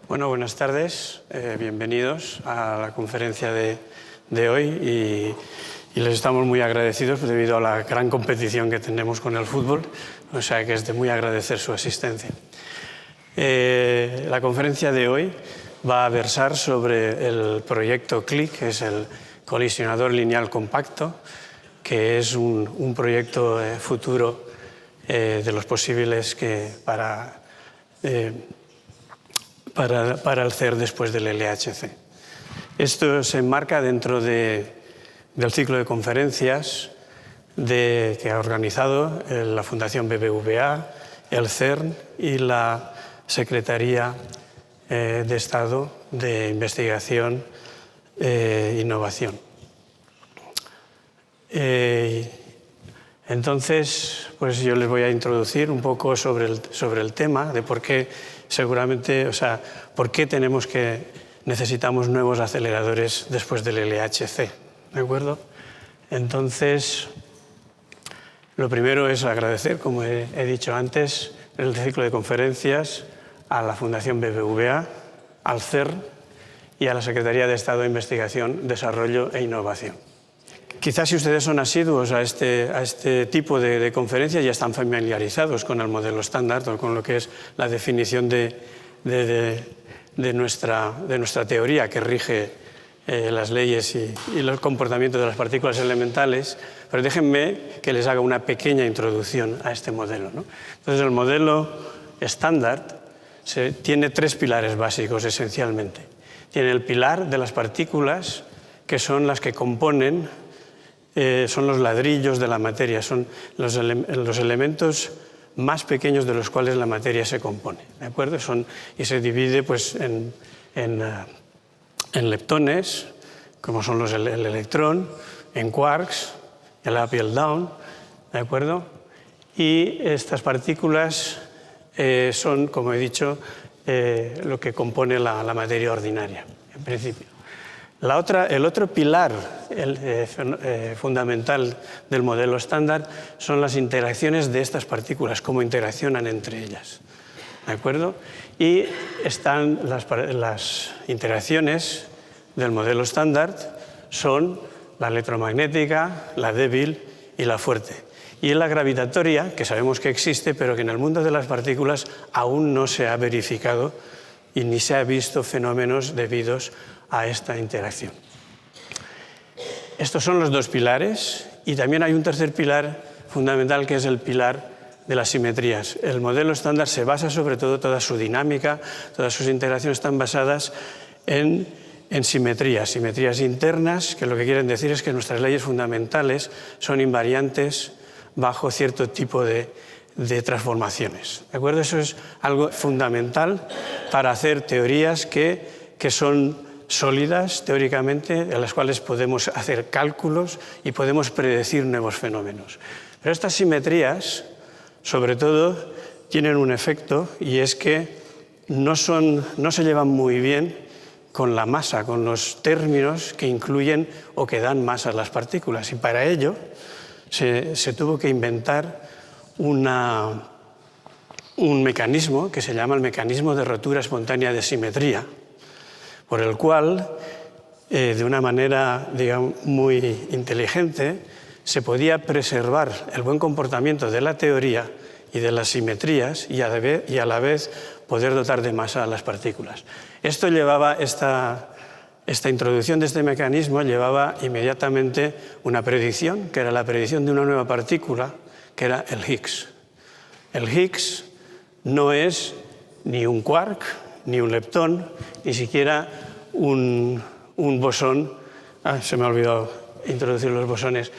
Bueno, buenas tardes, bienvenidos a la conferencia de hoy y les estamos muy agradecidos debido a la gran competición que tenemos con el fútbol, o sea que es de muy agradecer su asistencia. La conferencia de hoy va a versar sobre el proyecto CLIC, que es el colisionador lineal compacto, que es un proyecto futuro de los posibles para el CERN después del LHC. Esto se enmarca dentro del ciclo de conferencias que ha organizado la Fundación BBVA, el CERN y la Secretaría de Estado de Investigación e Innovación. Entonces, pues yo les voy a introducir un poco sobre el tema de por qué por qué necesitamos nuevos aceleradores después del LHC, ¿de acuerdo? Entonces, lo primero es agradecer, como he dicho antes, el ciclo de conferencias a la Fundación BBVA, al CERN y a la Secretaría de Estado de Investigación, Desarrollo e Innovación. Quizás si ustedes son asiduos a este tipo de conferencias ya están familiarizados con el modelo estándar o con lo que es la definición de nuestra teoría que rige las leyes y el comportamiento de las partículas elementales, pero déjenme que les haga una pequeña introducción a este modelo, ¿no? Entonces, el modelo estándar tiene tres pilares básicos esencialmente. Tiene el pilar de las partículas, que son las que componen, son los ladrillos de la materia, son los elementos más pequeños de los cuales la materia se compone, ¿de acuerdo? Y se divide pues, en leptones, como son el electrón, en quarks, el up y el down, ¿de acuerdo? Y estas partículas son, como he dicho, lo que compone la materia ordinaria, en principio. El otro pilar fundamental del modelo estándar son las interacciones de estas partículas, cómo interaccionan entre ellas, ¿de acuerdo? Y están las interacciones del modelo estándar son la electromagnética, la débil y la fuerte. Y la gravitatoria, que sabemos que existe, pero que en el mundo de las partículas aún no se ha verificado y ni se ha visto fenómenos debidos a esta interacción. Estos son los dos pilares y también hay un tercer pilar fundamental que es el pilar de las simetrías. El modelo estándar se basa sobre todo, toda su dinámica, todas sus interacciones están basadas en simetrías internas, que lo que quieren decir es que nuestras leyes fundamentales son invariantes bajo cierto tipo de transformaciones, ¿de acuerdo? Eso es algo fundamental para hacer teorías que son sólidas teóricamente, en las cuales podemos hacer cálculos y podemos predecir nuevos fenómenos. Pero estas simetrías, sobre todo, tienen un efecto y es que no se llevan muy bien con la masa, con los términos que incluyen o que dan masa a las partículas. Y para ello se tuvo que inventar un mecanismo que se llama el mecanismo de rotura espontánea de simetría, por el cual, de una manera digamos, muy inteligente, se podía preservar el buen comportamiento de la teoría y de las simetrías y a la vez poder dotar de masa a las partículas. Esta introducción de este mecanismo llevaba inmediatamente una predicción, que era la predicción de una nueva partícula, que era el Higgs. El Higgs no es ni un quark, ni un leptón, ni siquiera un bosón. Se me ha olvidado introducir los bosones.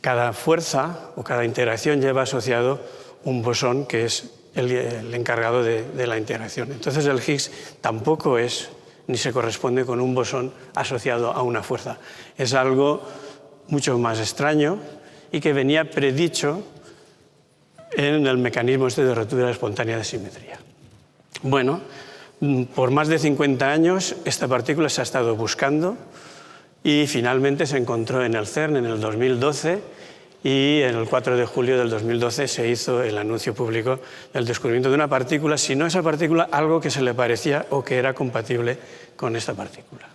Cada fuerza o cada interacción lleva asociado un bosón que es el encargado de la interacción. Entonces el Higgs tampoco es ni se corresponde con un bosón asociado a una fuerza. Es algo mucho más extraño y que venía predicho en el mecanismo de rotura espontánea de simetría. Bueno, por más de 50 años esta partícula se ha estado buscando y finalmente se encontró en el CERN en el 2012 y en el 4 de julio del 2012 se hizo el anuncio público del descubrimiento de una partícula, si no esa partícula, algo que se le parecía o que era compatible con esta partícula.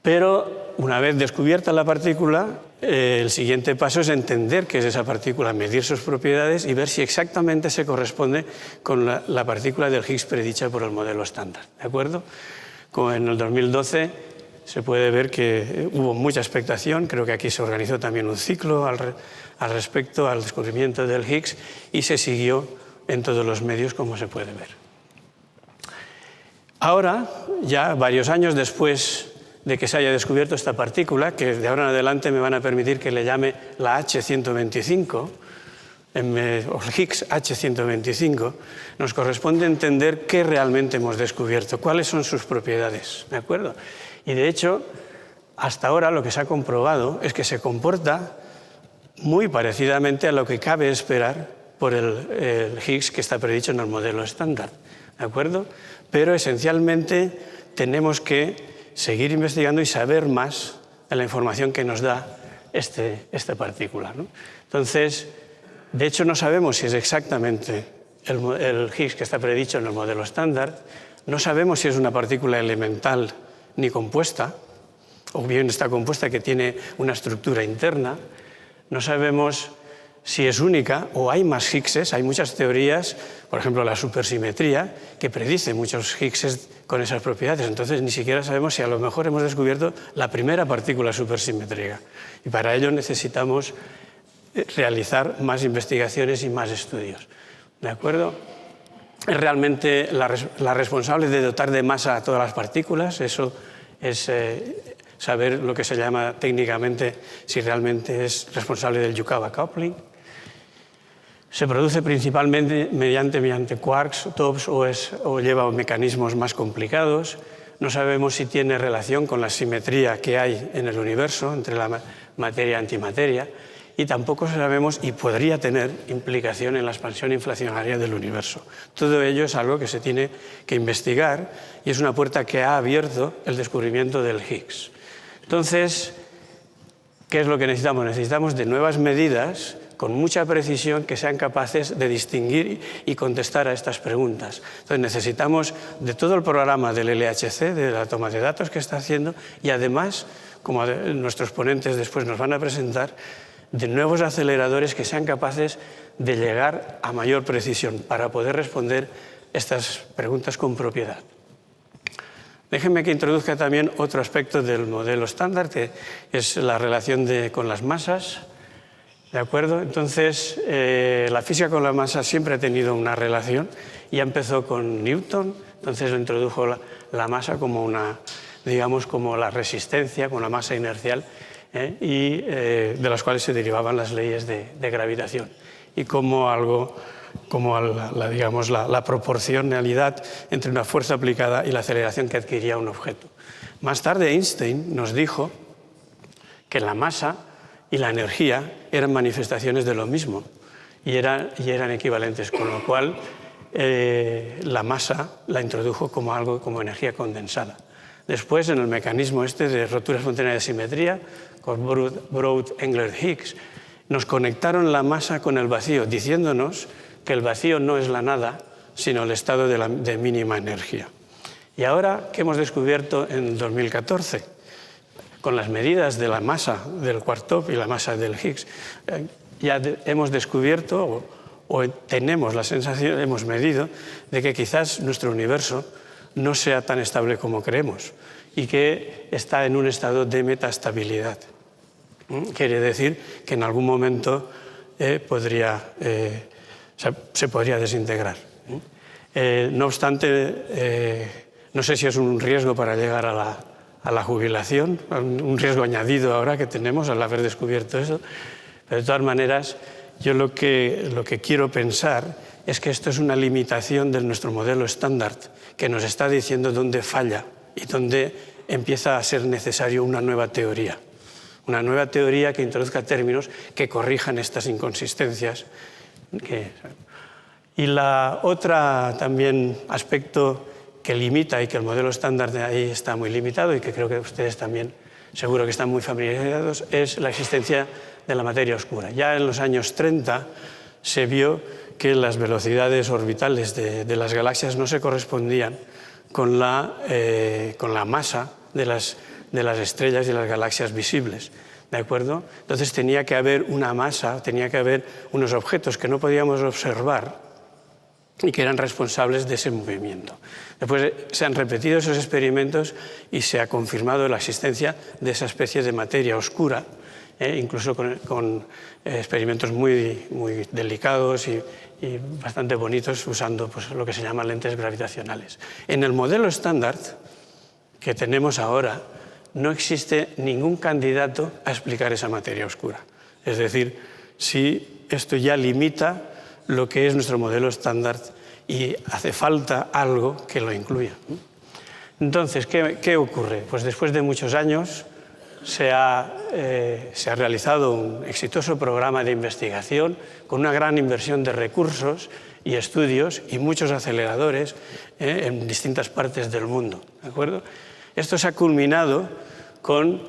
Pero una vez descubierta la partícula, el siguiente paso es entender qué es esa partícula, medir sus propiedades y ver si exactamente se corresponde con la partícula del Higgs predicha por el modelo estándar. ¿De acuerdo? Como en el 2012 se puede ver que hubo mucha expectación, creo que aquí se organizó también un ciclo al respecto al descubrimiento del Higgs y se siguió en todos los medios, como se puede ver. Ahora, ya varios años después de que se haya descubierto esta partícula, que de ahora en adelante me van a permitir que le llame la H125, o el Higgs H125, nos corresponde entender qué realmente hemos descubierto, cuáles son sus propiedades, ¿de acuerdo? Y de hecho, hasta ahora lo que se ha comprobado es que se comporta muy parecidamente a lo que cabe esperar por el Higgs que está predicho en el modelo estándar, ¿de acuerdo? Pero esencialmente tenemos que seguir investigando y saber más de la información que nos da esta partícula, ¿no? Entonces, de hecho, no sabemos si es exactamente el Higgs que está predicho en el modelo estándar, no sabemos si es una partícula elemental ni compuesta, o bien está compuesta que tiene una estructura interna, no sabemos si es única o hay más Higgses, hay muchas teorías, por ejemplo la supersimetría, que predice muchos Higgses con esas propiedades, entonces ni siquiera sabemos si a lo mejor hemos descubierto la primera partícula supersimétrica y para ello necesitamos realizar más investigaciones y más estudios, ¿de acuerdo? Es realmente la responsable de dotar de masa a todas las partículas, eso es saber lo que se llama técnicamente si realmente es responsable del Yukawa coupling. Se produce principalmente mediante quarks, tops o lleva mecanismos más complicados. No sabemos si tiene relación con la simetría que hay en el universo entre la materia y antimateria y tampoco sabemos y podría tener implicación en la expansión inflacionaria del universo. Todo ello es algo que se tiene que investigar y es una puerta que ha abierto el descubrimiento del Higgs. Entonces, ¿qué es lo que necesitamos? Necesitamos de nuevas medidas con mucha precisión que sean capaces de distinguir y contestar a estas preguntas. Entonces necesitamos de todo el programa del LHC, de la toma de datos que está haciendo, y además, como nuestros ponentes después nos van a presentar, de nuevos aceleradores que sean capaces de llegar a mayor precisión para poder responder estas preguntas con propiedad. Déjenme que introduzca también otro aspecto del modelo estándar, que es la relación con las masas. ¿De acuerdo? Entonces, la física con la masa siempre ha tenido una relación. Ya empezó con Newton, entonces introdujo la masa como digamos, como la resistencia, con la masa inercial, y de las cuales se derivaban las leyes de gravitación. Y como digamos, la proporcionalidad entre una fuerza aplicada y la aceleración que adquiría un objeto. Más tarde Einstein nos dijo que la masa y la energía eran manifestaciones de lo mismo y eran equivalentes, con lo cual la masa la introdujo como energía condensada. Después, en el mecanismo de rotura espontánea de simetría, con Broad-Englert-Higgs, nos conectaron la masa con el vacío, diciéndonos que el vacío no es la nada, sino el estado de mínima energía. Y ahora, ¿qué hemos descubierto en 2014? Con las medidas de la masa del quark top y la masa del Higgs, ya hemos descubierto o tenemos la sensación, hemos medido, de que quizás nuestro universo no sea tan estable como creemos y que está en un estado de metaestabilidad. Quiere decir que en algún momento se podría desintegrar. No obstante, no sé si es un riesgo para llegar a la jubilación, un riesgo añadido ahora que tenemos al haber descubierto eso, pero de todas maneras yo lo que quiero pensar es que esto es una limitación de nuestro modelo estándar que nos está diciendo dónde falla y dónde empieza a ser necesario una nueva teoría que introduzca términos que corrijan estas inconsistencias. Y la otra también aspecto que limita y que el modelo estándar de ahí está muy limitado y que creo que ustedes también seguro que están muy familiarizados, es la existencia de la materia oscura. Ya en los años 30 se vio que las velocidades orbitales de las galaxias no se correspondían con la masa de las estrellas y las galaxias visibles. ¿De acuerdo? Entonces tenía que haber una masa, tenía que haber unos objetos que no podíamos observar y que eran responsables de ese movimiento. Después se han repetido esos experimentos y se ha confirmado la existencia de esa especie de materia oscura, incluso con experimentos muy delicados y bastante bonitos usando pues, lo que se llama lentes gravitacionales. En el modelo estándar que tenemos ahora no existe ningún candidato a explicar esa materia oscura. Es decir, si esto ya limita lo que es nuestro modelo estándar y hace falta algo que lo incluya. Entonces, ¿qué ocurre? Pues después de muchos años se ha realizado un exitoso programa de investigación con una gran inversión de recursos y estudios y muchos aceleradores en distintas partes del mundo. ¿De acuerdo? Esto se ha culminado con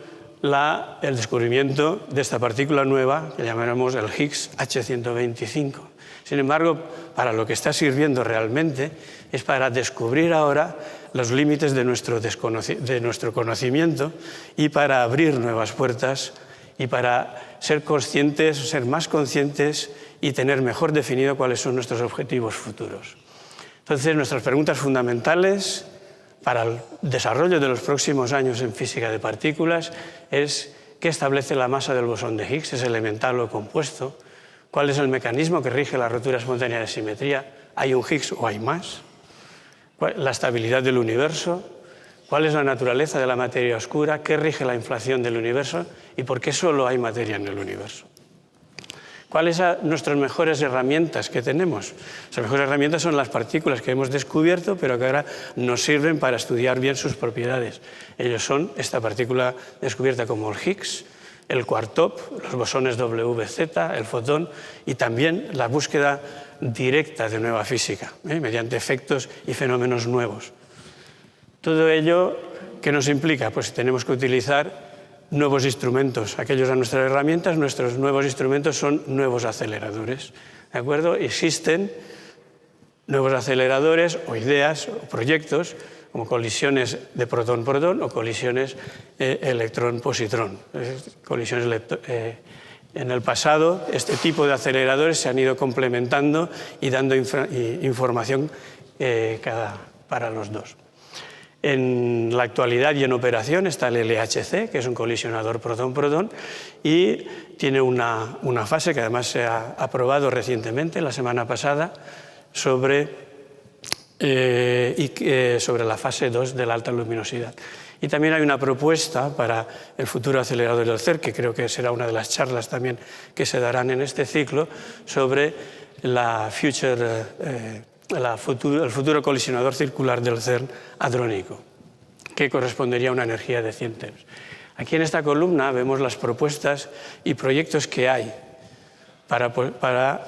el descubrimiento de esta partícula nueva que llamaremos el Higgs H125. Sin embargo, para lo que está sirviendo realmente es para descubrir ahora los límites de nuestro conocimiento y para abrir nuevas puertas y para ser conscientes, ser más conscientes y tener mejor definido cuáles son nuestros objetivos futuros. Entonces, nuestras preguntas fundamentales para el desarrollo de los próximos años en física de partículas es ¿qué establece la masa del bosón de Higgs? ¿Es elemental o compuesto? ¿Cuál es el mecanismo que rige la rotura espontánea de simetría? ¿Hay un Higgs o hay más? La estabilidad del universo. ¿Cuál es la naturaleza de la materia oscura? ¿Qué rige la inflación del universo? ¿Y por qué solo hay materia en el universo? ¿Cuáles son nuestras mejores herramientas que tenemos? Las mejores herramientas son las partículas que hemos descubierto, pero que ahora nos sirven para estudiar bien sus propiedades. Ellos son esta partícula descubierta como el Higgs, el quark-top, los bosones WZ, el fotón y también la búsqueda directa de nueva física, mediante efectos y fenómenos nuevos. Todo ello, ¿qué nos implica? Pues tenemos que utilizar nuevos instrumentos. Aquellos son nuestras herramientas, nuestros nuevos instrumentos son nuevos aceleradores. ¿De acuerdo? Existen nuevos aceleradores o ideas o proyectos como colisiones de protón-protón o colisiones electrón-positrón. En el pasado, este tipo de aceleradores se han ido complementando y dando información para los dos. En la actualidad y en operación está el LHC, que es un colisionador protón-protón, y tiene una fase que además se ha aprobado recientemente, la semana pasada, sobre la fase 2 de la alta luminosidad. Y también hay una propuesta para el futuro acelerador del CERN, que creo que será una de las charlas también que se darán en este ciclo, sobre el futuro colisionador circular del CERN hadrónico, que correspondería a una energía de 100 TeV. Aquí en esta columna vemos las propuestas y proyectos que hay para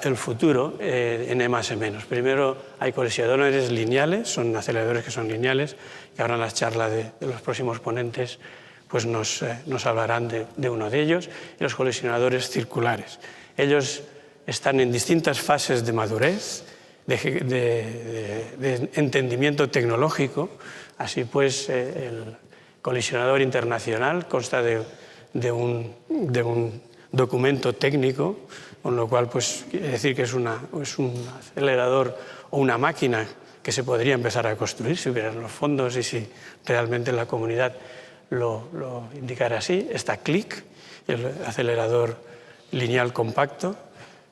el futuro en E+E-. Primero hay colisionadores lineales, son aceleradores que son lineales, que ahora en las charlas de los próximos ponentes pues nos hablarán de uno de ellos, y los colisionadores circulares. Ellos están en distintas fases de madurez, de entendimiento tecnológico. Así pues, el colisionador internacional consta de un documento técnico, con lo cual pues, quiere decir que es un acelerador o una máquina que se podría empezar a construir si hubieran los fondos y si realmente la comunidad lo indicara así. Está CLIC, el acelerador lineal compacto,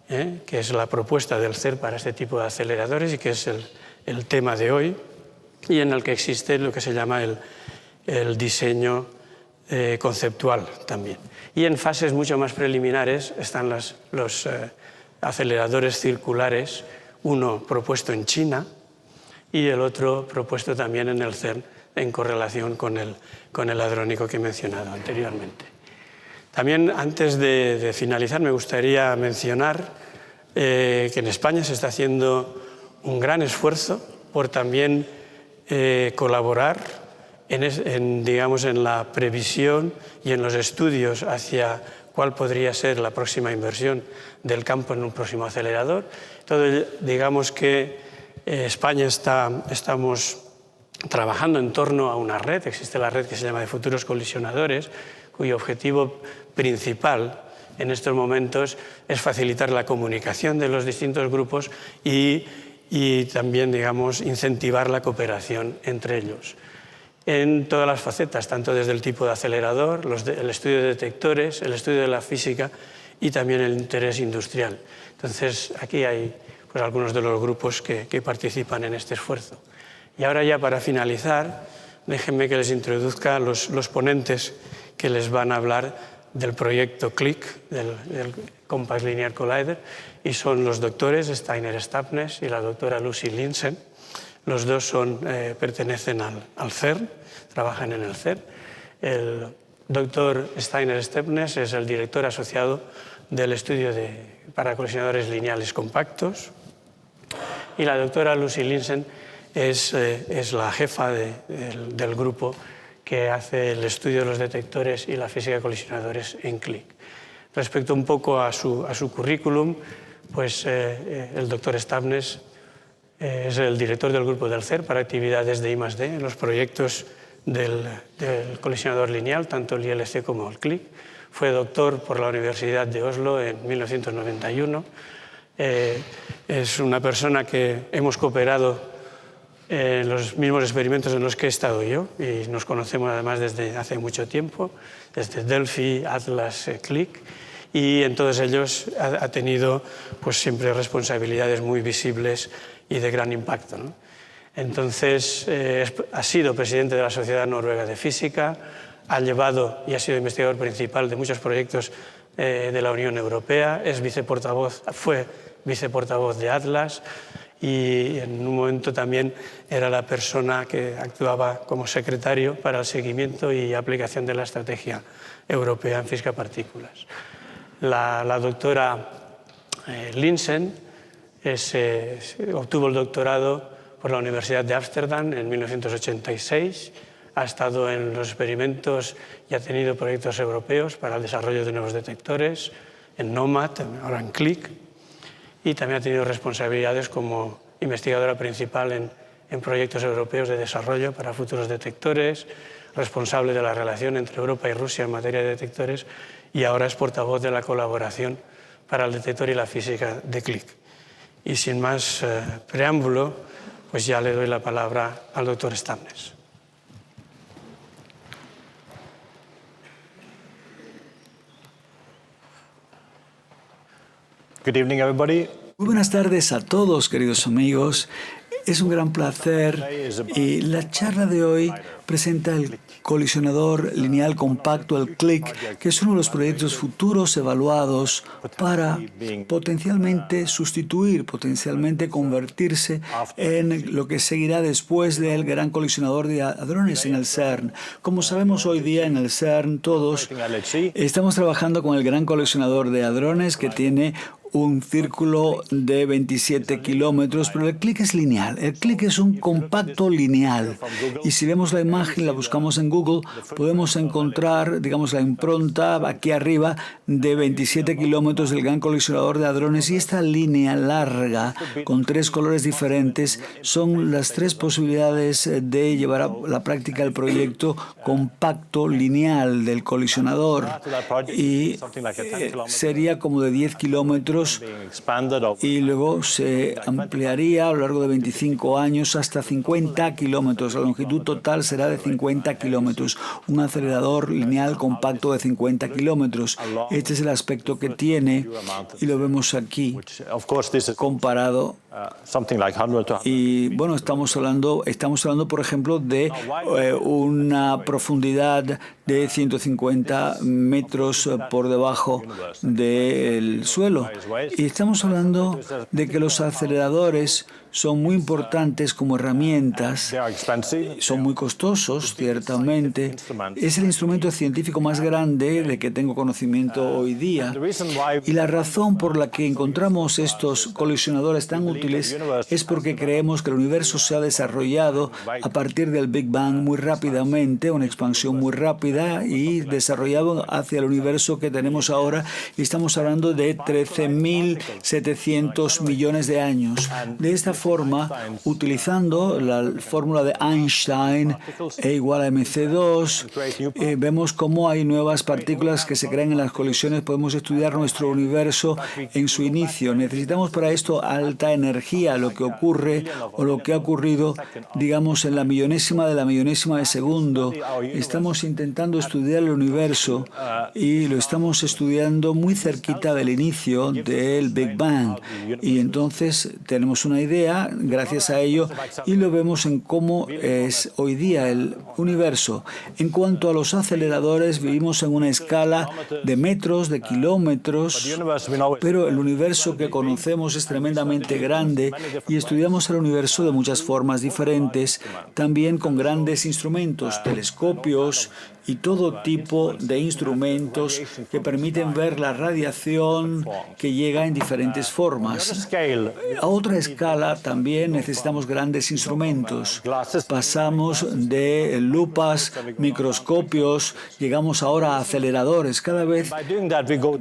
que es la propuesta del CERN para este tipo de aceleradores y que es el tema de hoy, y en el que existe lo que se llama el diseño conceptual también. Y en fases mucho más preliminares están los aceleradores circulares, uno propuesto en China y el otro propuesto también en el CERN en correlación con el hadrónico que he mencionado anteriormente. También, antes de finalizar, me gustaría mencionar que en España se está haciendo un gran esfuerzo por también colaborar digamos, en la previsión y en los estudios hacia cuál podría ser la próxima inversión del campo en un próximo acelerador. Entonces, digamos que España estamos trabajando en torno a una red, existe la red que se llama de futuros colisionadores, cuyo objetivo principal en estos momentos es facilitar la comunicación de los distintos grupos y también, digamos, incentivar la cooperación entre ellos en todas las facetas, tanto desde el tipo de acelerador, el estudio de detectores, el estudio de la física y también el interés industrial. Entonces, aquí hay pues, algunos de los grupos que participan en este esfuerzo. Y ahora ya para finalizar, déjenme que les introduzca los ponentes que les van a hablar del proyecto CLIC, del Compact Linear Collider, y son los doctores Steiner Stapnes y la doctora Lucy Linsen. Los dos pertenecen al CERN, trabajan en el CERN. El doctor Steiner Stapnes es el director asociado del estudio para colisionadores lineales compactos, y la doctora Lucy Linsen es la jefa del grupo que hace el estudio de los detectores y la física de colisionadores en CLIC. Respecto un poco a su currículum, pues el doctor Stapnes es el director del grupo del CERN para actividades de I+D en los proyectos del colisionador lineal, tanto el ILC como el CLIC. Fue doctor por la Universidad de Oslo en 1991. Es una persona que hemos cooperado en los mismos experimentos en los que he estado yo, y nos conocemos además desde hace mucho tiempo, desde Delphi, Atlas, CLIC, y en todos ellos ha tenido pues, siempre responsabilidades muy visibles y de gran impacto, ¿no? Entonces, ha sido presidente de la Sociedad Noruega de Física, ha llevado y ha sido investigador principal de muchos proyectos de la Unión Europea, fue viceportavoz de Atlas, y en un momento también era la persona que actuaba como secretario para el seguimiento y aplicación de la estrategia europea en física de partículas. La doctora Linsen obtuvo el doctorado por la Universidad de Ámsterdam en 1986, ha estado en los experimentos y ha tenido proyectos europeos para el desarrollo de nuevos detectores, en NOMAD, ahora en CLIC, y también ha tenido responsabilidades como investigadora principal en proyectos europeos de desarrollo para futuros detectores, responsable de la relación entre Europa y Rusia en materia de detectores, y ahora es portavoz de la colaboración para el detector y la física de CLIC. Y sin más preámbulo, pues ya le doy la palabra al doctor Stapnes. Good evening, everybody. Muy buenas tardes a todos, queridos amigos. Es un gran placer y la charla de hoy presenta el colisionador lineal compacto, el CLIC, que es uno de los proyectos futuros evaluados para potencialmente sustituir, potencialmente convertirse en lo que seguirá después del gran colisionador de hadrones en el CERN. Como sabemos hoy día en el CERN todos estamos trabajando con el gran colisionador de hadrones que tiene un círculo de 27 kilómetros, pero el CLIC es lineal. El CLIC es un compacto lineal. Y si vemos la imagen, la buscamos en Google, podemos encontrar, digamos, la impronta aquí arriba de 27 kilómetros del gran colisionador de hadrones. Y esta línea larga, con 3 colores diferentes, son las 3 posibilidades de llevar a la práctica el proyecto compacto lineal del colisionador. Y sería como de 10 kilómetros y luego se ampliaría a lo largo de 25 años hasta 50 kilómetros. La longitud total será de 50 kilómetros. Un acelerador lineal compacto de 50 kilómetros. Este es el aspecto que tiene y lo vemos aquí comparado. Y bueno, estamos hablando, por ejemplo, de una profundidad de 150 metros por debajo del suelo. Y estamos hablando de que los aceleradores son muy importantes como herramientas, son muy costosos, ciertamente. Es el instrumento científico más grande de que tengo conocimiento hoy día. Y la razón por la que encontramos estos colisionadores tan útiles es porque creemos que el universo se ha desarrollado a partir del Big Bang muy rápidamente, una expansión muy rápida y desarrollado hacia el universo que tenemos ahora. Y estamos hablando de 13.700 millones de años. De esta forma, utilizando la fórmula de Einstein, E igual a mc2, vemos cómo hay nuevas partículas que se crean en las colisiones. Podemos estudiar nuestro universo en su inicio. Necesitamos para esto alta energía, lo que ocurre o lo que ha ocurrido, digamos, en la millonésima de segundo. Estamos intentando estudiar el universo y lo estamos estudiando muy cerquita del inicio del Big Bang. Y entonces tenemos una idea gracias a ello y lo vemos en cómo es hoy día el universo. En cuanto a los aceleradores, vivimos en una escala de metros, de kilómetros, pero el universo que conocemos es tremendamente grande y estudiamos el universo de muchas formas diferentes, también con grandes instrumentos, telescopios y todo tipo de instrumentos que permiten ver la radiación que llega en diferentes formas. A otra escala también necesitamos grandes instrumentos. Pasamos de lupas, microscopios, llegamos ahora a aceleradores cada vez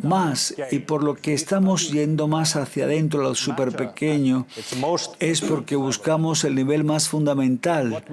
más, y por lo que estamos yendo más hacia adentro, al súper pequeño, es porque buscamos el nivel más fundamental,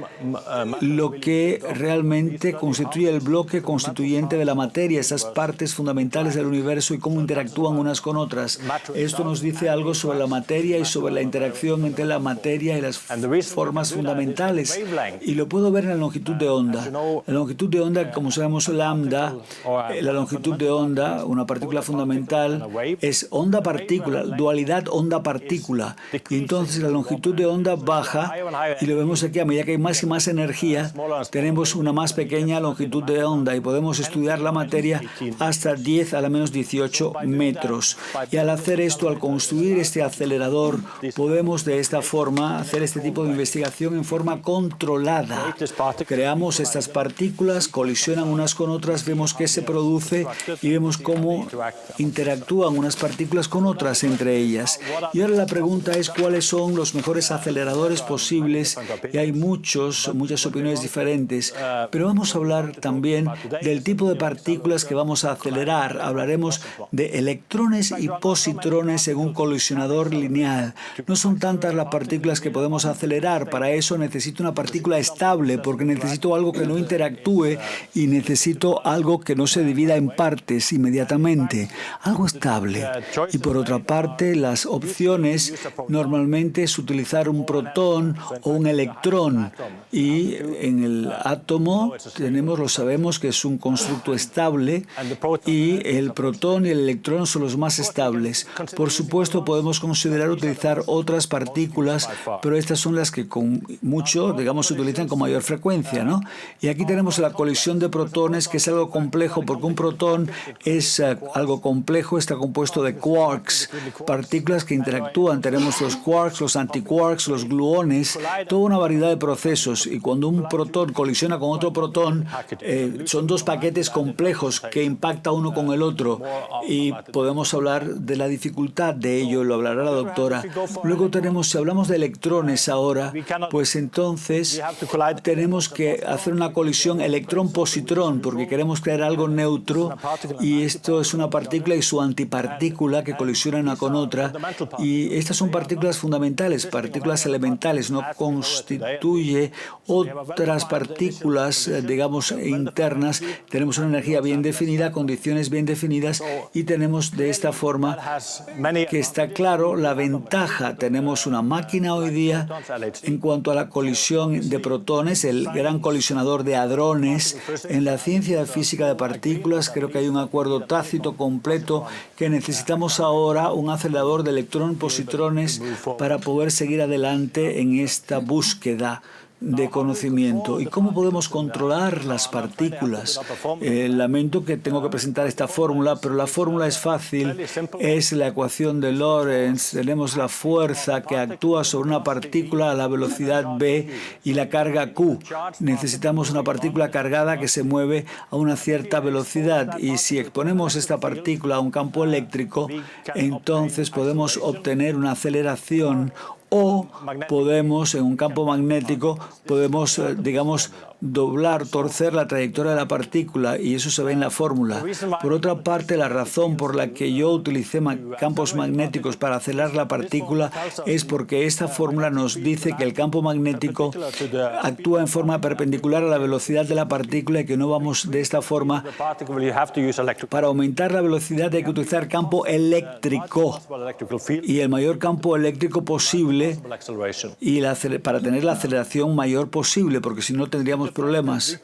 lo que realmente constituye el bloque constituyente de la materia, esas partes fundamentales del universo y cómo interactúan unas con otras. Esto nos dice algo sobre la materia y sobre la interacción entre la materia y las formas fundamentales. Y lo puedo ver en la longitud de onda. La longitud de onda, como sabemos, lambda, la longitud de onda, una partícula fundamental, es onda-partícula, dualidad onda-partícula. Y entonces la longitud de onda baja, y lo vemos aquí, a medida que hay más y más energía, tenemos una más pequeña longitud de onda y podemos estudiar la materia hasta 10 a la menos 18 metros. Y al hacer esto, al construir este acelerador, podemos de esta forma hacer este tipo de investigación en forma controlada. Creamos estas partículas, colisionan unas con otras, vemos qué se produce y vemos cómo interactúan unas partículas con otras entre ellas. Y ahora la pregunta es cuáles son los mejores aceleradores posibles, y hay muchas opiniones diferentes, pero vamos a hablar también del tipo de partículas que vamos a acelerar. Hablaremos de electrones y positrones en un colisionador lineal. No son tantas las partículas que podemos acelerar. Para eso necesito una partícula estable, porque necesito algo que no interactúe y necesito algo que no se divida en partes inmediatamente. Algo estable. Y por otra parte, las opciones normalmente es utilizar un protón o un electrón. Y en el átomo lo sabemos que es un constructo estable, y el protón y el electrón son los más estables. Por supuesto, podemos considerar utilizar otras partículas, pero estas son las que con mucho, digamos, se utilizan con mayor frecuencia, ¿no? Y aquí tenemos la colisión de protones, que es algo complejo, porque un protón es algo complejo, está compuesto de quarks, partículas que interactúan. Tenemos los quarks, los antiquarks, los gluones, toda una variedad de procesos. Y cuando un protón colisiona con otro protón, son dos paquetes complejos que impacta uno con el otro, y podemos hablar de la dificultad de ello, lo hablará la doctora. Luego tenemos, si hablamos de electrones ahora, pues entonces tenemos que hacer una colisión electrón-positrón, porque queremos crear algo neutro, y esto es una partícula y su antipartícula que colisionan una con otra, y estas son partículas fundamentales, partículas elementales, no constituye otras partículas, digamos, internas. Tenemos una energía bien definida, condiciones bien definidas, y tenemos de esta forma que está claro la ventaja. Tenemos una máquina hoy día en cuanto a la colisión de protones, el gran colisionador de hadrones. En la ciencia de física de partículas creo que hay un acuerdo tácito completo que necesitamos ahora un acelerador de electrón-positrones para poder seguir adelante en esta búsqueda de conocimiento. ¿Y cómo podemos controlar las partículas? Lamento que tengo que presentar esta fórmula, pero la fórmula es fácil. Es la ecuación de Lorentz. Tenemos la fuerza que actúa sobre una partícula a la velocidad v y la carga q. Necesitamos una partícula cargada que se mueve a una cierta velocidad, y si exponemos esta partícula a un campo eléctrico, entonces podemos obtener una aceleración, o podemos, en un campo magnético, podemos, digamos, doblar, torcer la trayectoria de la partícula, y eso se ve en la fórmula. Por otra parte, la razón por la que yo utilicé campos magnéticos para acelerar la partícula es porque esta fórmula nos dice que el campo magnético actúa en forma perpendicular a la velocidad de la partícula y que no vamos de esta forma. Para aumentar la velocidad hay que utilizar campo eléctrico, y el mayor campo eléctrico posible, y para tener la aceleración mayor posible, porque si no tendríamos problemas.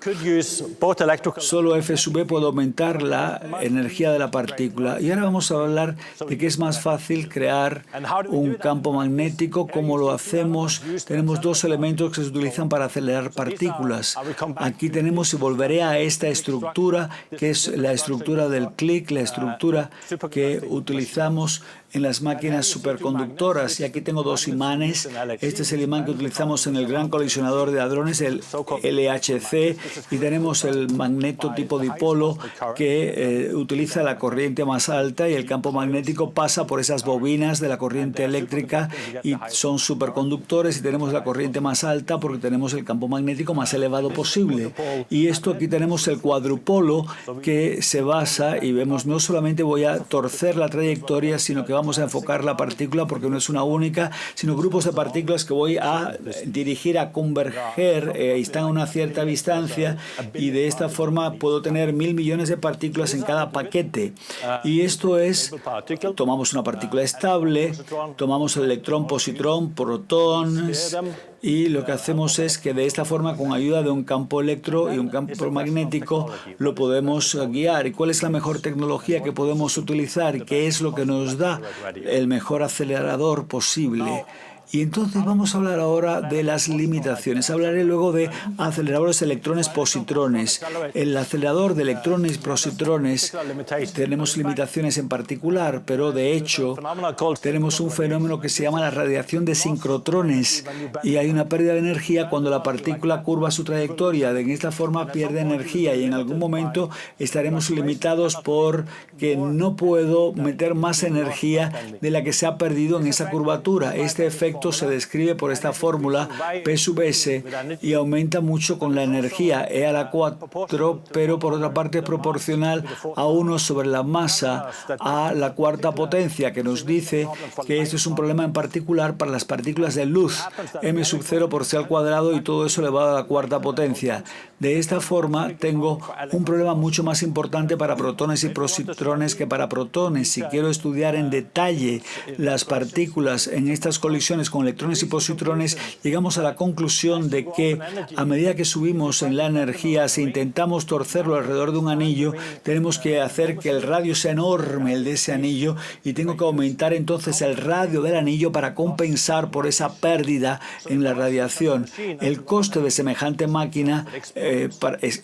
Solo F sub e puede aumentar la energía de la partícula. Y ahora vamos a hablar de que es más fácil crear un campo magnético. ¿Cómo lo hacemos? Tenemos dos elementos que se utilizan para acelerar partículas. Aquí tenemos, y volveré a esta estructura, que es la estructura del clic, la estructura que utilizamos en las máquinas superconductoras. Y aquí tengo dos imanes. Este es el imán que utilizamos en el Gran Colisionador de Hadrones, el LHC, y tenemos el magneto tipo dipolo que utiliza la corriente más alta, y el campo magnético pasa por esas bobinas de la corriente eléctrica y son superconductores, y tenemos la corriente más alta porque tenemos el campo magnético más elevado posible. Y esto, aquí tenemos el cuadrupolo que se basa, y vemos, no solamente voy a torcer la trayectoria, sino que vamos a enfocar la partícula, porque no es una única, sino grupos de partículas que voy a dirigir a converger, están a una cierta distancia, y de esta forma puedo tener 1000 millones de partículas en cada paquete. Y esto es, tomamos una partícula estable, tomamos el electrón, positrón, protones, y lo que hacemos es que de esta forma, con ayuda de un campo electro y un campo magnético, lo podemos guiar. ¿Y cuál es la mejor tecnología que podemos utilizar? ¿Qué es lo que nos da el mejor acelerador posible? Y entonces vamos a hablar ahora de las limitaciones. Hablaré luego de aceleradores electrones-positrones. El acelerador de electrones y positrones tenemos limitaciones en particular, pero de hecho tenemos un fenómeno que se llama la radiación de sincrotrones, y hay una pérdida de energía cuando la partícula curva su trayectoria. De esta forma pierde energía, y en algún momento estaremos limitados porque no puedo meter más energía de la que se ha perdido en esa curvatura. Este efecto se describe por esta fórmula P sub S, y aumenta mucho con la energía E a la 4, pero por otra parte es proporcional a 1 sobre la masa a la cuarta potencia, que nos dice que esto es un problema en particular para las partículas de luz, m sub 0 por c al cuadrado, y todo eso elevado a la cuarta potencia. De esta forma tengo un problema mucho más importante para protones y positrones que para protones. Si quiero estudiar en detalle las partículas en estas colisiones con electrones y positrones, llegamos a la conclusión de que a medida que subimos en la energía, si intentamos torcerlo alrededor de un anillo, tenemos que hacer que el radio sea enorme, el de ese anillo, y tengo que aumentar entonces el radio del anillo para compensar por esa pérdida en la radiación. El coste de semejante máquina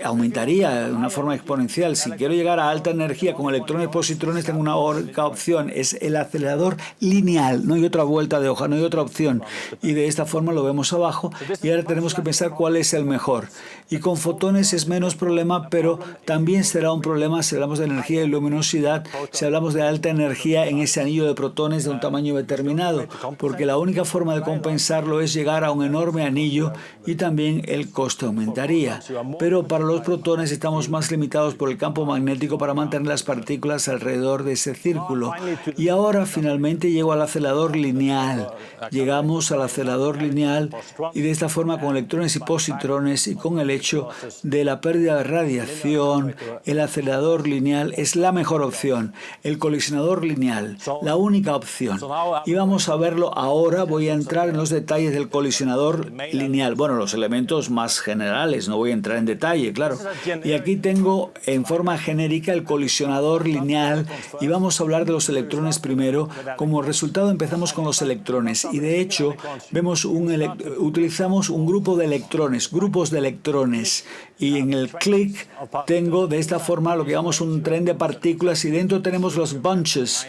aumentaría de una forma exponencial. Si quiero llegar a alta energía con electrones y positrones, tengo una única opción, es el acelerador lineal. No hay otra vuelta de hoja, no hay otra opción. Y de esta forma lo vemos abajo, y ahora tenemos que pensar cuál es el mejor. Y con fotones es menos problema, pero también será un problema si hablamos de energía y luminosidad, si hablamos de alta energía en ese anillo de protones de un tamaño determinado, porque la única forma de compensarlo es llegar a un enorme anillo, y también el coste aumentaría. Pero para los protones estamos más limitados por el campo magnético para mantener las partículas alrededor de ese círculo. Y ahora finalmente llego al acelerador lineal. Llegamos al acelerador lineal, y de esta forma, con electrones y positrones y con el hecho de la pérdida de radiación, el acelerador lineal es la mejor opción. El colisionador lineal, la única opción. Y vamos a verlo ahora. Voy a entrar en los detalles del colisionador lineal. Bueno, los elementos más generales, no voy a entrar en detalle, claro. Y aquí tengo en forma genérica el colisionador lineal, y vamos a hablar de los electrones primero. Como resultado empezamos con los electrones, y de de hecho vemos utilizamos un grupo de electrones, grupos de electrones, y en el click tengo de esta forma lo que llamamos un tren de partículas, y dentro tenemos los bunches,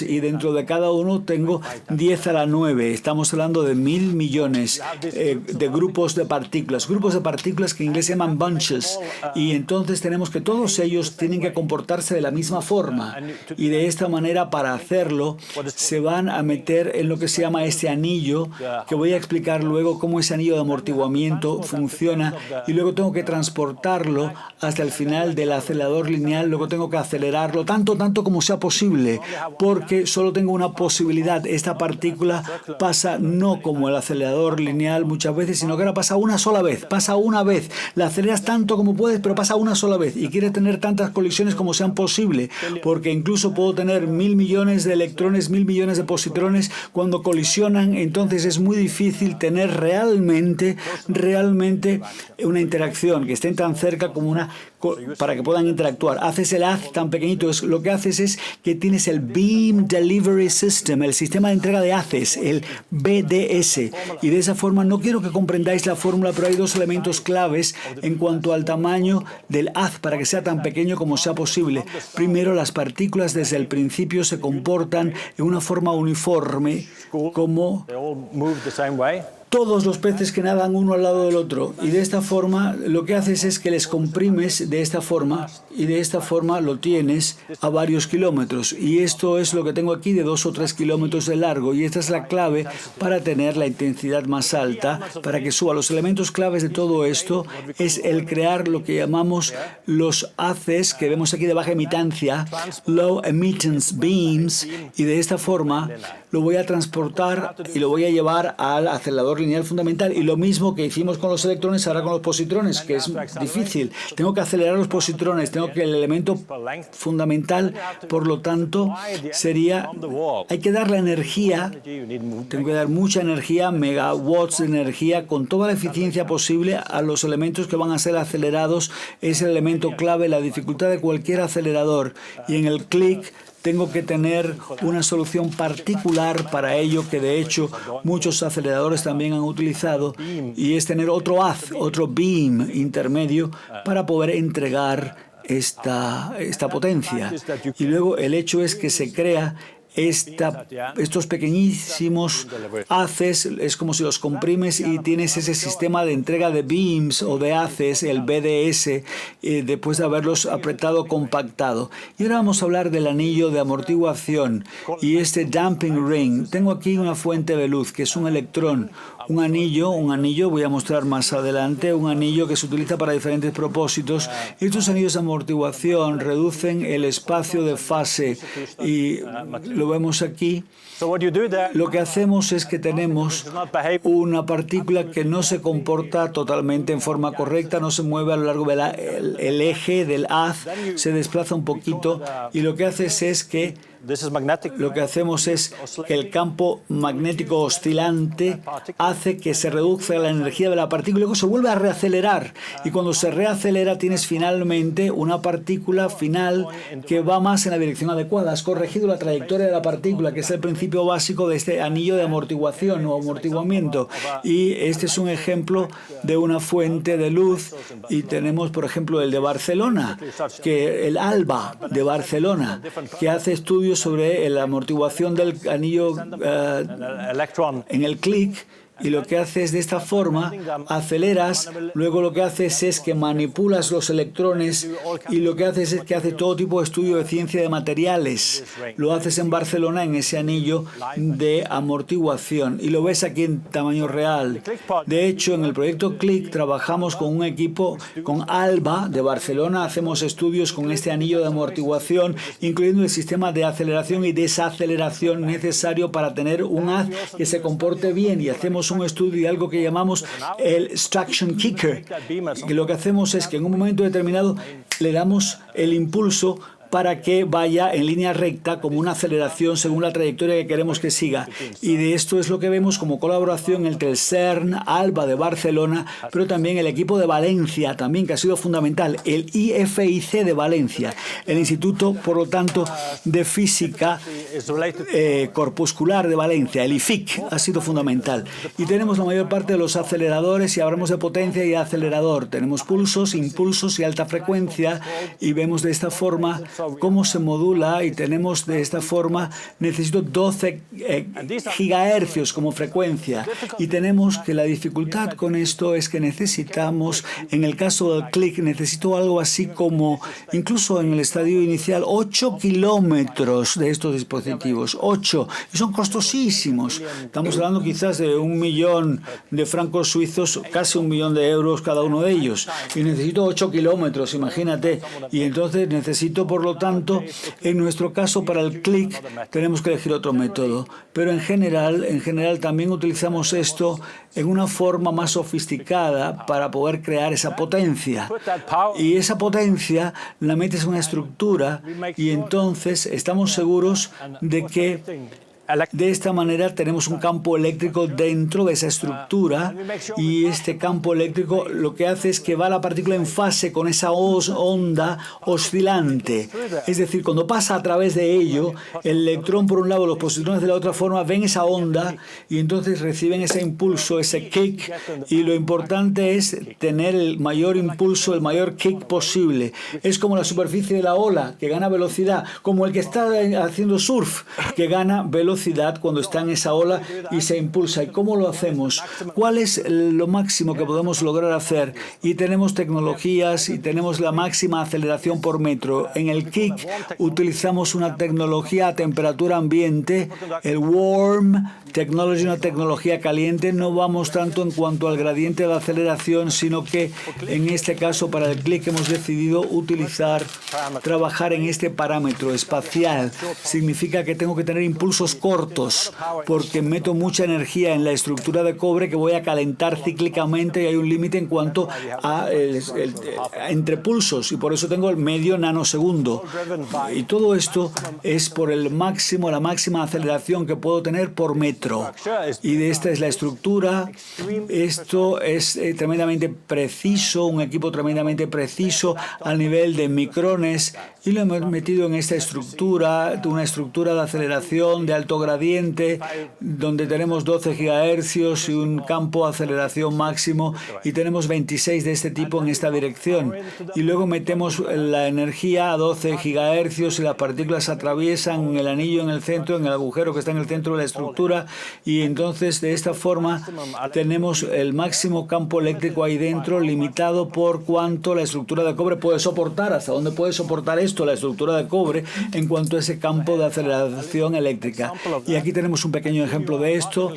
y dentro de cada uno tengo 10 a la 9. Estamos hablando de 1000 millones de grupos de partículas que en inglés se llaman bunches, y entonces tenemos que todos ellos tienen que comportarse de la misma forma, y de esta manera, para hacerlo, se van a meter en lo que se llama este anillo, que voy a explicar luego cómo ese anillo de amortiguamiento funciona, y luego tengo que transportarlo hasta el final del acelerador lineal. Luego tengo que acelerarlo tanto como sea posible, porque solo tengo una posibilidad. Esta partícula pasa no como el acelerador lineal muchas veces, sino que ahora pasa una sola vez, la aceleras tanto como puedes, pero pasa una sola vez, y quiere tener tantas colisiones como sean posible, porque incluso puedo tener 1000 millones de electrones, 1000 millones de positrones cuando colisionan. Entonces es muy difícil tener realmente una interacción, que estén tan cerca como para que puedan interactuar. Haces el haz tan pequeñito, lo que haces es que tienes el Beam Delivery System, el sistema de entrega de haces, el BDS, y de esa forma no quiero que comprendáis la fórmula, pero hay dos elementos claves en cuanto al tamaño del haz para que sea tan pequeño como sea posible. Primero, las partículas desde el principio se comportan en una forma uniforme, como todos los peces que nadan uno al lado del otro, y de esta forma lo que haces es que les comprimes de esta forma, y de esta forma lo tienes a varios kilómetros, y esto es lo que tengo aquí de 2 o 3 kilómetros de largo, y esta es la clave para tener la intensidad más alta, para que suba. Los elementos claves de todo esto es el crear lo que llamamos los haces que vemos aquí de baja emitancia, Low Emittance Beams, y de esta forma lo voy a transportar y lo voy a llevar al acelerador lineal fundamental, y lo mismo que hicimos con los electrones ahora con los positrones, que es difícil. Tengo que acelerar los positrones, tengo que el elemento fundamental, por lo tanto, sería, hay que dar la energía, tengo que dar mucha energía, megawatts de energía, con toda la eficiencia posible a los elementos que van a ser acelerados. Es el elemento clave, la dificultad de cualquier acelerador, y en el click tengo que tener una solución particular para ello, que de hecho muchos aceleradores también han utilizado, y es tener otro haz, otro beam intermedio para poder entregar esta potencia. Y luego el hecho es que se crea estos pequeñísimos haces, es como si los comprimes y tienes ese sistema de entrega de beams o de haces, el BDS, después de haberlos apretado, compactado. Y ahora vamos a hablar del anillo de amortiguación y este damping ring. Tengo aquí una fuente de luz que es un electrón, un anillo, voy a mostrar más adelante, un anillo que se utiliza para diferentes propósitos. Estos anillos de amortiguación reducen el espacio de fase, y lo vemos aquí. Lo que hacemos es que tenemos una partícula que no se comporta totalmente en forma correcta, no se mueve a lo largo del eje del haz, se desplaza un poquito, y lo que haces es que el campo magnético oscilante hace que se reduzca la energía de la partícula y luego se vuelve a reacelerar. Y cuando se reacelera tienes finalmente una partícula final que va más en la dirección adecuada. Has corregido la trayectoria de la partícula, que es el principio básico de este anillo de amortiguación o amortiguamiento. Y este es un ejemplo de una fuente de luz. Y tenemos, por ejemplo, el de Barcelona, el ALBA de Barcelona, que hace estudios sobre la amortiguación del anillo en el click, y lo que haces de esta forma, aceleras, luego lo que haces es que manipulas los electrones, y lo que haces es que hace todo tipo de estudio de ciencia de materiales. Lo haces en Barcelona, en ese anillo de amortiguación, y lo ves aquí en tamaño real. De hecho, en el proyecto CLIC trabajamos con un equipo, con ALBA de Barcelona, hacemos estudios con este anillo de amortiguación, incluyendo el sistema de aceleración y desaceleración necesario para tener un haz que se comporte bien, y hacemos un estudio de algo que llamamos el Extraction Kicker, que lo que hacemos es que en un momento determinado le damos el impulso para que vaya en línea recta como una aceleración según la trayectoria que queremos que siga. Y de esto es lo que vemos como colaboración entre el CERN, ALBA de Barcelona, pero también el equipo de Valencia, también que ha sido fundamental, el IFIC de Valencia, el Instituto, por lo tanto, de Física Corpuscular de Valencia, el IFIC, ha sido fundamental. Y tenemos la mayor parte de los aceleradores, y hablamos de potencia y acelerador. Tenemos pulsos, impulsos y alta frecuencia, y vemos de esta forma cómo se modula, y tenemos de esta forma, necesito 12 gigahercios como frecuencia, y tenemos que la dificultad con esto es que necesitamos, en el caso del clic, necesito algo así como, incluso en el estadio inicial, 8 kilómetros de estos dispositivos, 8, y son costosísimos. Estamos hablando quizás de 1 millón de francos suizos, casi 1 millón de euros cada uno de ellos, y necesito 8 kilómetros, imagínate, y entonces necesito, por lo tanto, en nuestro caso, para el clic, tenemos que elegir otro método, pero en general también utilizamos esto en una forma más sofisticada para poder crear esa potencia. Y esa potencia la metes en una estructura, y entonces estamos seguros de que de esta manera tenemos un campo eléctrico dentro de esa estructura, y este campo eléctrico lo que hace es que va la partícula en fase con esa onda oscilante. Es decir, cuando pasa a través de ello, el electrón por un lado, los positrones de la otra forma, ven esa onda y entonces reciben ese impulso, ese kick, y lo importante es tener el mayor impulso, el mayor kick posible. Es como la superficie de la ola, que gana velocidad, como el que está haciendo surf, que gana velocidad cuando está en esa ola y se impulsa. ¿Y cómo lo hacemos? ¿Cuál es lo máximo que podemos lograr hacer? Y tenemos tecnologías y tenemos la máxima aceleración por metro. En el kick utilizamos una tecnología a temperatura ambiente, el warm technology, una tecnología caliente. No vamos tanto en cuanto al gradiente de aceleración, sino que en este caso para el clic hemos decidido trabajar en este parámetro espacial. Significa que tengo que tener impulsos cortos, porque meto mucha energía en la estructura de cobre que voy a calentar cíclicamente, y hay un límite en cuanto a entre pulsos, y por eso tengo el medio nanosegundo. Y todo esto es por la máxima aceleración que puedo tener por metro. Y de esta es la estructura. Esto es tremendamente preciso, un equipo tremendamente preciso a nivel de micrones, y lo hemos metido en esta estructura, una estructura de aceleración de alto gradiente, donde tenemos 12 gigahercios y un campo de aceleración máximo, y tenemos 26 de este tipo en esta dirección. Y luego metemos la energía a 12 gigahercios y las partículas atraviesan el anillo en el centro, en el agujero que está en el centro de la estructura, y entonces de esta forma tenemos el máximo campo eléctrico ahí dentro, limitado por cuánto la estructura de cobre puede soportar, hasta dónde puede soportar esto la estructura de cobre en cuanto a ese campo de aceleración eléctrica. Y aquí tenemos un pequeño ejemplo de esto.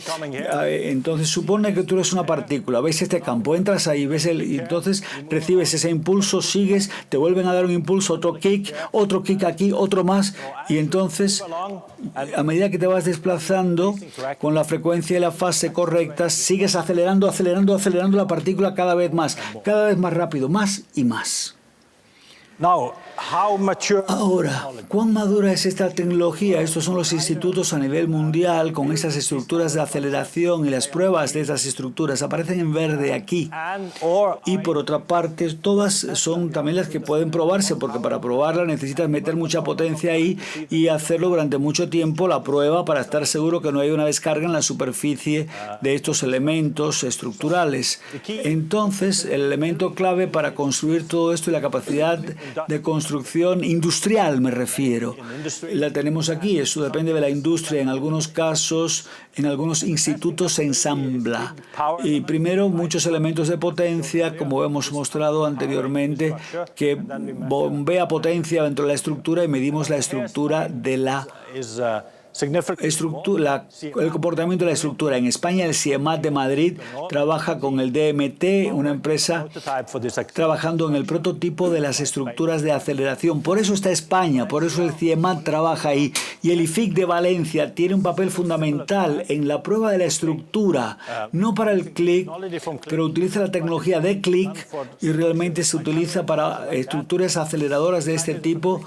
Entonces supone que tú eres una partícula, ves este campo, entras ahí, y entonces recibes ese impulso, sigues, te vuelven a dar un impulso, otro kick aquí, otro más, y entonces a medida que te vas desplazando con la frecuencia y la fase correctas, sigues acelerando la partícula cada vez más rápido, más y más. Ahora, ¿cuán madura es esta tecnología? Estos son los institutos a nivel mundial con esas estructuras de aceleración, y las pruebas de estas estructuras aparecen en verde aquí. Y por otra parte, todas son también las que pueden probarse, porque para probarla necesitas meter mucha potencia ahí y hacerlo durante mucho tiempo, la prueba, para estar seguro que no hay una descarga en la superficie de estos elementos estructurales. Entonces, el elemento clave para construir todo esto y la capacidad de construcción industrial, me refiero, la tenemos aquí. Eso depende de la industria. En algunos casos, en algunos institutos se ensambla. Y primero, muchos elementos de potencia, como hemos mostrado anteriormente, que bombea potencia dentro de la estructura, y medimos la estructura de la el comportamiento de la estructura. En España, el CIEMAT de Madrid trabaja con el DMT, una empresa trabajando en el prototipo de las estructuras de aceleración. Por eso está España, por eso el CIEMAT trabaja ahí. Y el IFIC de Valencia tiene un papel fundamental en la prueba de la estructura, no para el clic, pero utiliza la tecnología de clic y realmente se utiliza para estructuras aceleradoras de este tipo,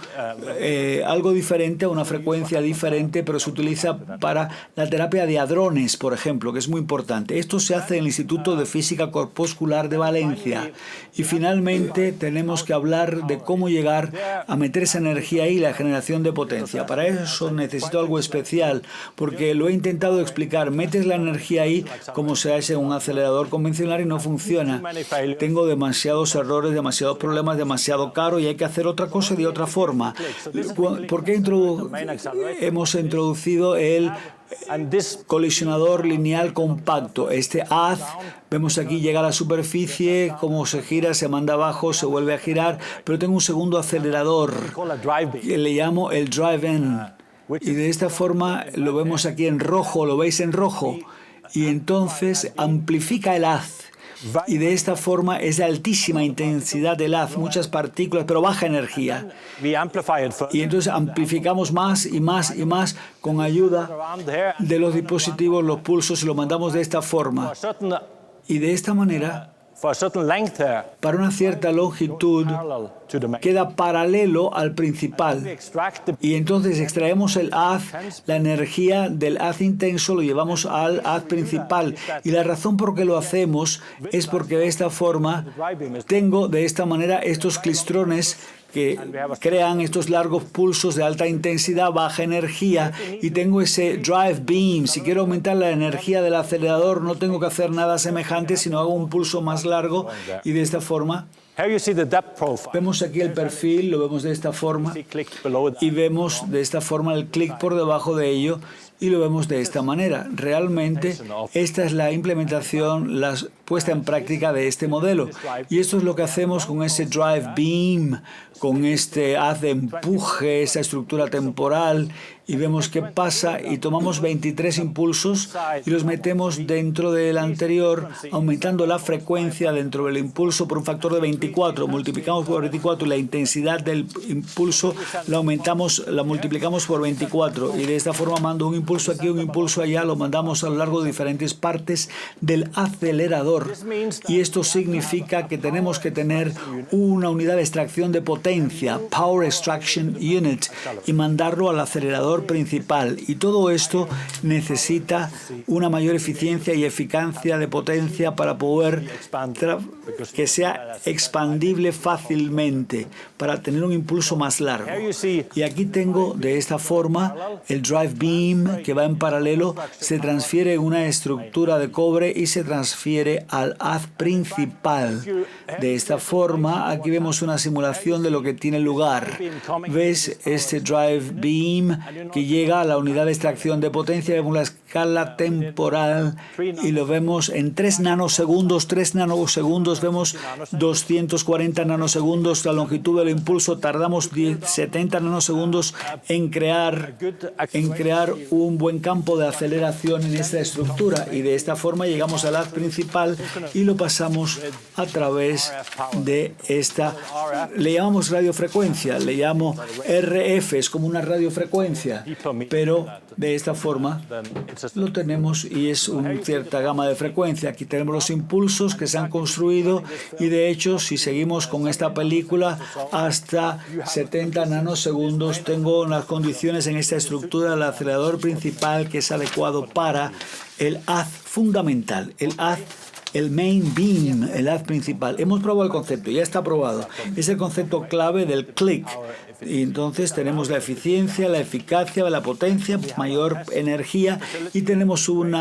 algo diferente, a una frecuencia diferente, pero se utiliza para la terapia de hadrones, por ejemplo, que es muy importante. Esto se hace en el Instituto de Física Corpuscular de Valencia. Y finalmente tenemos que hablar de cómo llegar a meter esa energía ahí, la generación de potencia. Para eso necesito algo especial, porque lo he intentado explicar. Metes la energía ahí como se hace en un acelerador convencional y no funciona. Tengo demasiados errores, demasiados problemas, demasiado caro y hay que hacer otra cosa de otra forma. ¿Por qué hemos introducido el colisionador lineal compacto? Este haz, vemos aquí, llega a la superficie, como se gira, se manda abajo, se vuelve a girar, pero tengo un segundo acelerador que le llamo el drive-in. Y de esta forma lo vemos aquí en rojo, lo veis en rojo, y entonces amplifica el haz. Y de esta forma es de altísima intensidad del haz, muchas partículas, pero baja energía. Y entonces amplificamos más y más y más con ayuda de los dispositivos, los pulsos, y lo mandamos de esta forma. Y de esta manera, para una cierta longitud, queda paralelo al principal. Y entonces extraemos el haz, la energía del haz intenso, lo llevamos al haz principal. Y la razón por qué lo hacemos es porque de esta forma tengo de esta manera estos clistrones que crean estos largos pulsos de alta intensidad, baja energía, y tengo ese drive beam. Si quiero aumentar la energía del acelerador, no tengo que hacer nada semejante, sino hago un pulso más largo, y de esta forma vemos aquí el perfil, lo vemos de esta forma, y vemos de esta forma el clic por debajo de ello, y lo vemos de esta manera. Realmente esta es la implementación, la puesta en práctica de este modelo. Y esto es lo que hacemos con ese drive beam, con este haz de empuje, esa estructura temporal, y vemos qué pasa, y tomamos 23 impulsos y los metemos dentro del anterior, aumentando la frecuencia dentro del impulso por un factor de 24. Multiplicamos por 24 y la intensidad del impulso la multiplicamos por 24, y de esta forma mando un impulso aquí, un impulso allá, lo mandamos a lo largo de diferentes partes del acelerador. Y esto significa que tenemos que tener una unidad de extracción de potencia, Power Extraction Unit, y mandarlo al acelerador principal. Y todo esto necesita una mayor eficiencia y eficacia de potencia para poder que sea expandible fácilmente, para tener un impulso más largo. Y aquí tengo de esta forma el drive beam que va en paralelo, se transfiere una estructura de cobre y se transfiere al haz principal. De esta forma, aquí vemos una simulación de lo que tiene lugar. ¿Ves este drive beam que llega a la unidad de extracción de potencia? Vemos la escala temporal y lo vemos en 3 nanosegundos. 3 nanosegundos, vemos 240 nanosegundos la longitud del impulso. Tardamos 70 nanosegundos en crear un buen campo de aceleración en esta estructura, y de esta forma llegamos al haz principal y lo pasamos a través de esta, le llamamos radiofrecuencia, le llamo RF, es como una radiofrecuencia, pero de esta forma lo tenemos y es una cierta gama de frecuencia. Aquí tenemos los impulsos que se han construido, y de hecho si seguimos con esta película hasta 70 nanosegundos tengo unas condiciones en esta estructura del acelerador principal que es adecuado para el haz fundamental, el main beam, el haz principal. Hemos probado el concepto, ya está probado. Es el concepto clave del click. Y entonces tenemos la eficiencia, la eficacia, la potencia, mayor energía, y tenemos un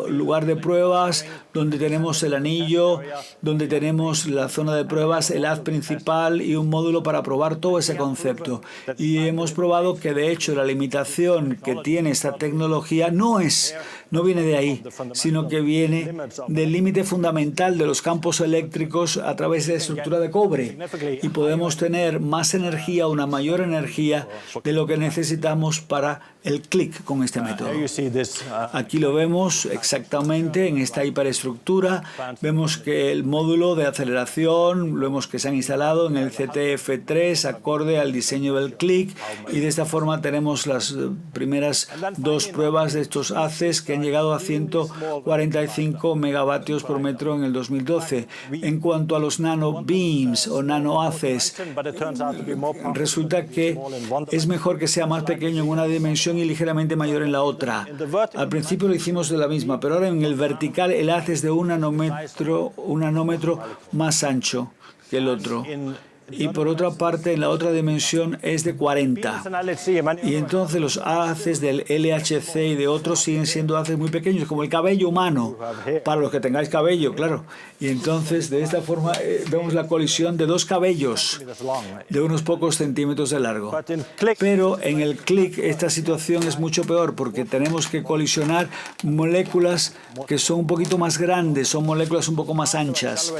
lugar de pruebas donde tenemos el anillo, donde tenemos la zona de pruebas, el haz principal y un módulo para probar todo ese concepto. Y hemos probado que de hecho la limitación que tiene esta tecnología no viene de ahí, sino que viene del límite fundamental de los campos eléctricos a través de la estructura de cobre. Y podemos tener más energía, una mayor mayor energía de lo que necesitamos para el clic con este método. Aquí lo vemos exactamente en esta hiperestructura. Vemos que el módulo de aceleración, vemos que se han instalado en el ZF3 acorde al diseño del clic, y de esta forma tenemos las primeras dos pruebas de estos haces que han llegado a 145 megavatios por metro en el 2012. En cuanto a los nano beams o nano haces, resulta que es mejor que sea más pequeño en una dimensión y ligeramente mayor en la otra. Al principio lo hicimos de la misma, pero ahora en el vertical el haz es de un nanómetro más ancho que el otro. Y por otra parte, en la otra dimensión es de 40. Y entonces los haces del LHC y de otros siguen siendo haces muy pequeños, como el cabello humano, para los que tengáis cabello, claro. Y entonces, de esta forma, vemos la colisión de dos cabellos de unos pocos centímetros de largo. Pero en el clic esta situación es mucho peor, porque tenemos que colisionar moléculas que son un poquito más grandes, son moléculas un poco más anchas.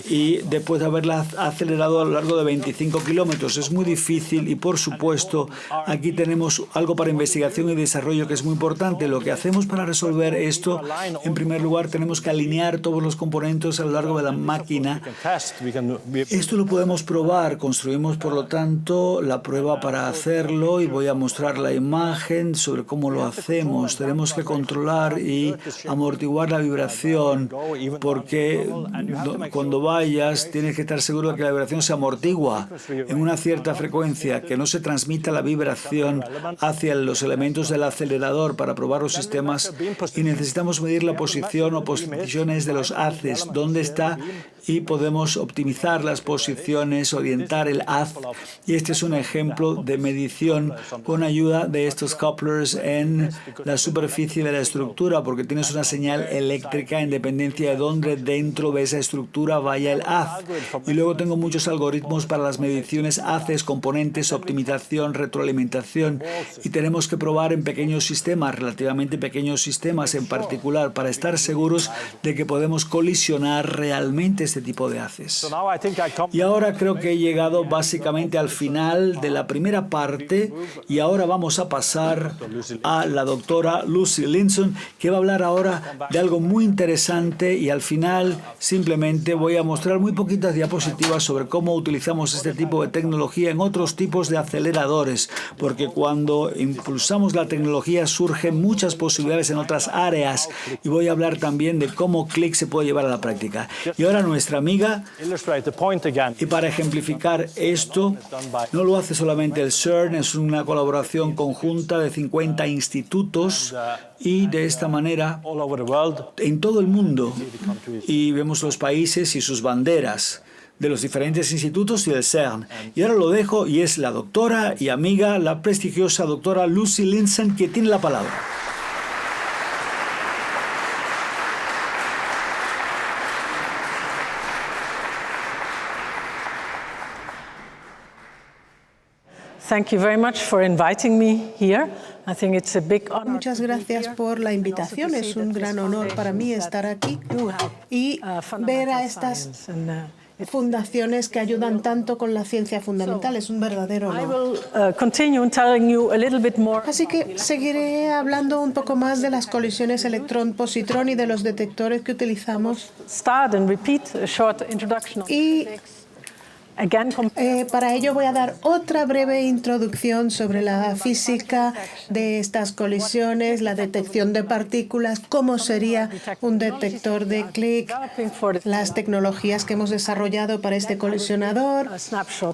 Y después de haberlas acelerado a lo largo de 25 kilómetros es muy difícil, y por supuesto aquí tenemos algo para investigación y desarrollo que es muy importante. Lo que hacemos para resolver esto, en primer lugar tenemos que alinear todos los componentes a lo largo de la máquina. Esto lo podemos probar, construimos por lo tanto la prueba para hacerlo, y voy a mostrar la imagen sobre cómo lo hacemos. Tenemos que controlar y amortiguar la vibración, porque cuando vayas tienes que estar seguro de que la vibración se amortigua en una cierta frecuencia, que no se transmita la vibración hacia los elementos del acelerador para probar los sistemas, y necesitamos medir la posición o posiciones de los haces, dónde está, y podemos optimizar las posiciones, orientar el haz, y este es un ejemplo de medición con ayuda de estos couplers en la superficie de la estructura, porque tienes una señal eléctrica en dependencia de dónde dentro de esa estructura vaya el haz. Y luego tengo muchos algoritmos para las mediciones, haces, componentes, optimización, retroalimentación, y tenemos que probar en pequeños sistemas, relativamente pequeños sistemas en particular, para estar seguros de que podemos colisionar realmente este tipo de haces. Y ahora creo que he llegado básicamente al final de la primera parte, y ahora vamos a pasar a la doctora Lucy Linson, que va a hablar ahora de algo muy interesante, y al final simplemente voy a mostrar muy poquitas diapositivas sobre cómo utilizamos este tipo de tecnología en otros tipos de aceleradores, porque cuando impulsamos la tecnología surgen muchas posibilidades en otras áreas, y voy a hablar también de cómo clic se puede llevar a la práctica. Y ahora nuestra amiga, y para ejemplificar esto, no lo hace solamente el CERN, es una colaboración conjunta de 50 institutos, y de esta manera en todo el mundo, y vemos los países y sus banderas de los diferentes institutos y del CERN. Y ahora lo dejo, y es la doctora y amiga, la prestigiosa doctora Lucy Linson, que tiene la palabra. Thank you very much for inviting me here. I think it's a big honor. Muchas gracias por la invitación. Es un gran honor para mí estar aquí y ver a estas fundaciones que ayudan tanto con la ciencia fundamental. Es un verdadero honor. Así que seguiré hablando un poco más de las colisiones electrón-positrón y de los detectores que utilizamos. Y para ello voy a dar otra breve introducción sobre la física de estas colisiones, la detección de partículas, cómo sería un detector de clic, las tecnologías que hemos desarrollado para este colisionador,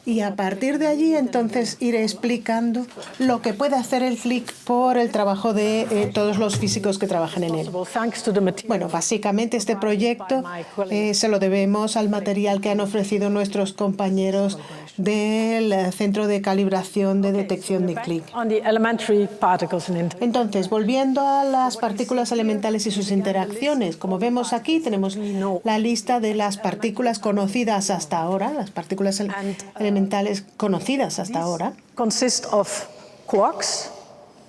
y a partir de allí entonces iré explicando lo que puede hacer el clic por el trabajo de todos los físicos que trabajan en él. Bueno, básicamente este proyecto se lo debemos al material que han ofrecido nuestros compañeros del Centro de Calibración de Detección de Clic. Entonces, volviendo a las partículas elementales y sus interacciones, como vemos aquí, tenemos la lista de las partículas conocidas hasta ahora, las partículas elementales conocidas hasta ahora.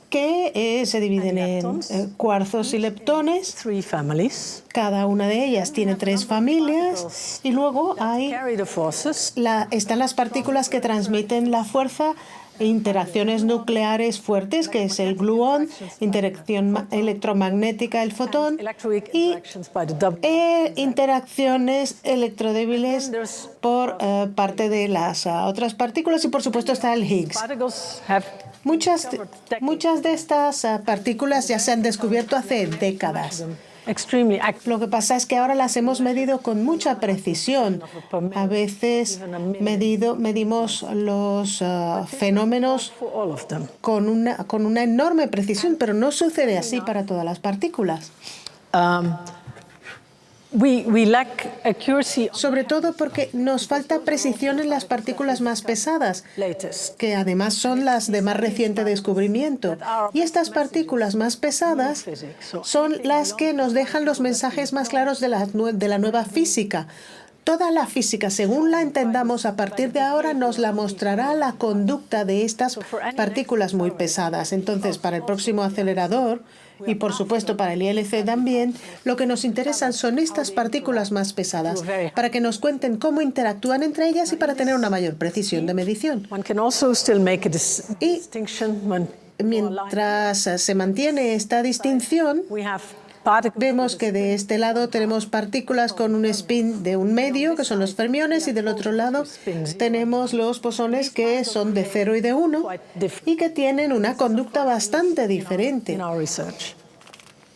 que se dividen en cuarzos y leptones. 3 families. Cada una de ellas tiene 3 familias y luego hay Carry the forces. están las partículas que transmiten la fuerza, interacciones nucleares fuertes, que es el gluón, interacción electromagnética, el fotón, Electroweak y interactions by the double. interacciones electrodébiles por parte de las otras partículas, y por supuesto está el Higgs. Particles have Muchas de estas partículas ya se han descubierto hace décadas. extremely active. Lo que pasa es que ahora las hemos medido con mucha precisión. A veces medimos los fenómenos For all of them. con una enorme precisión, pero no sucede así para todas las partículas. We lack accuracy Sobre todo porque nos falta precisión en las partículas más pesadas, latest. que además son las de más reciente descubrimiento. Y estas partículas más pesadas son las que nos dejan los mensajes más claros de la nueva física. Toda la física, según la entendamos a partir de ahora, nos la mostrará la conducta de estas partículas muy pesadas. Entonces, para el próximo acelerador, y por supuesto para el ILC también, lo que nos interesan son estas partículas más pesadas, para que nos cuenten cómo interactúan entre ellas y para tener una mayor precisión de medición. One can also still make a distinction when Mientras se mantiene esta distinción, we have particles. vemos que de este lado tenemos partículas con un spin de 1 medio, que son los fermiones, y del otro lado tenemos los bosones, que son de 0 y de 1, y que tienen una conducta bastante diferente, In our research.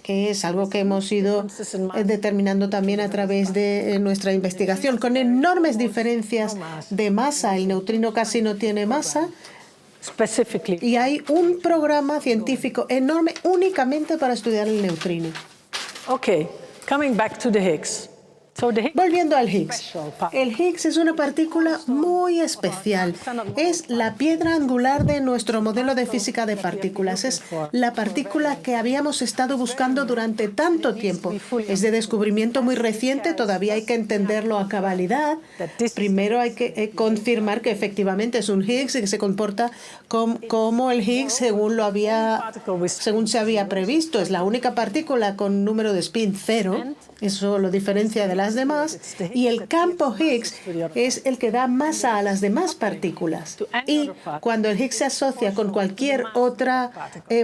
que es algo que hemos ido determinando también a través de nuestra investigación, con enormes diferencias de masa. El neutrino casi no tiene masa, Specifically, y hay un programa científico enorme únicamente para estudiar el neutrino. okay, coming back to the Higgs. So the Higgs Volviendo al Higgs. El Higgs es una partícula muy especial. Es la piedra angular de nuestro modelo de física de partículas. Es la partícula que habíamos estado buscando durante tanto tiempo. Es de descubrimiento muy reciente, todavía hay que entenderlo a cabalidad. Primero hay que confirmar que efectivamente es un Higgs y que se comporta como el Higgs según se había previsto. Es la única partícula con número de spin 0. Eso lo diferencia de las demás, y el campo Higgs es el que da masa a las demás partículas. Y cuando el Higgs se asocia con cualquier otra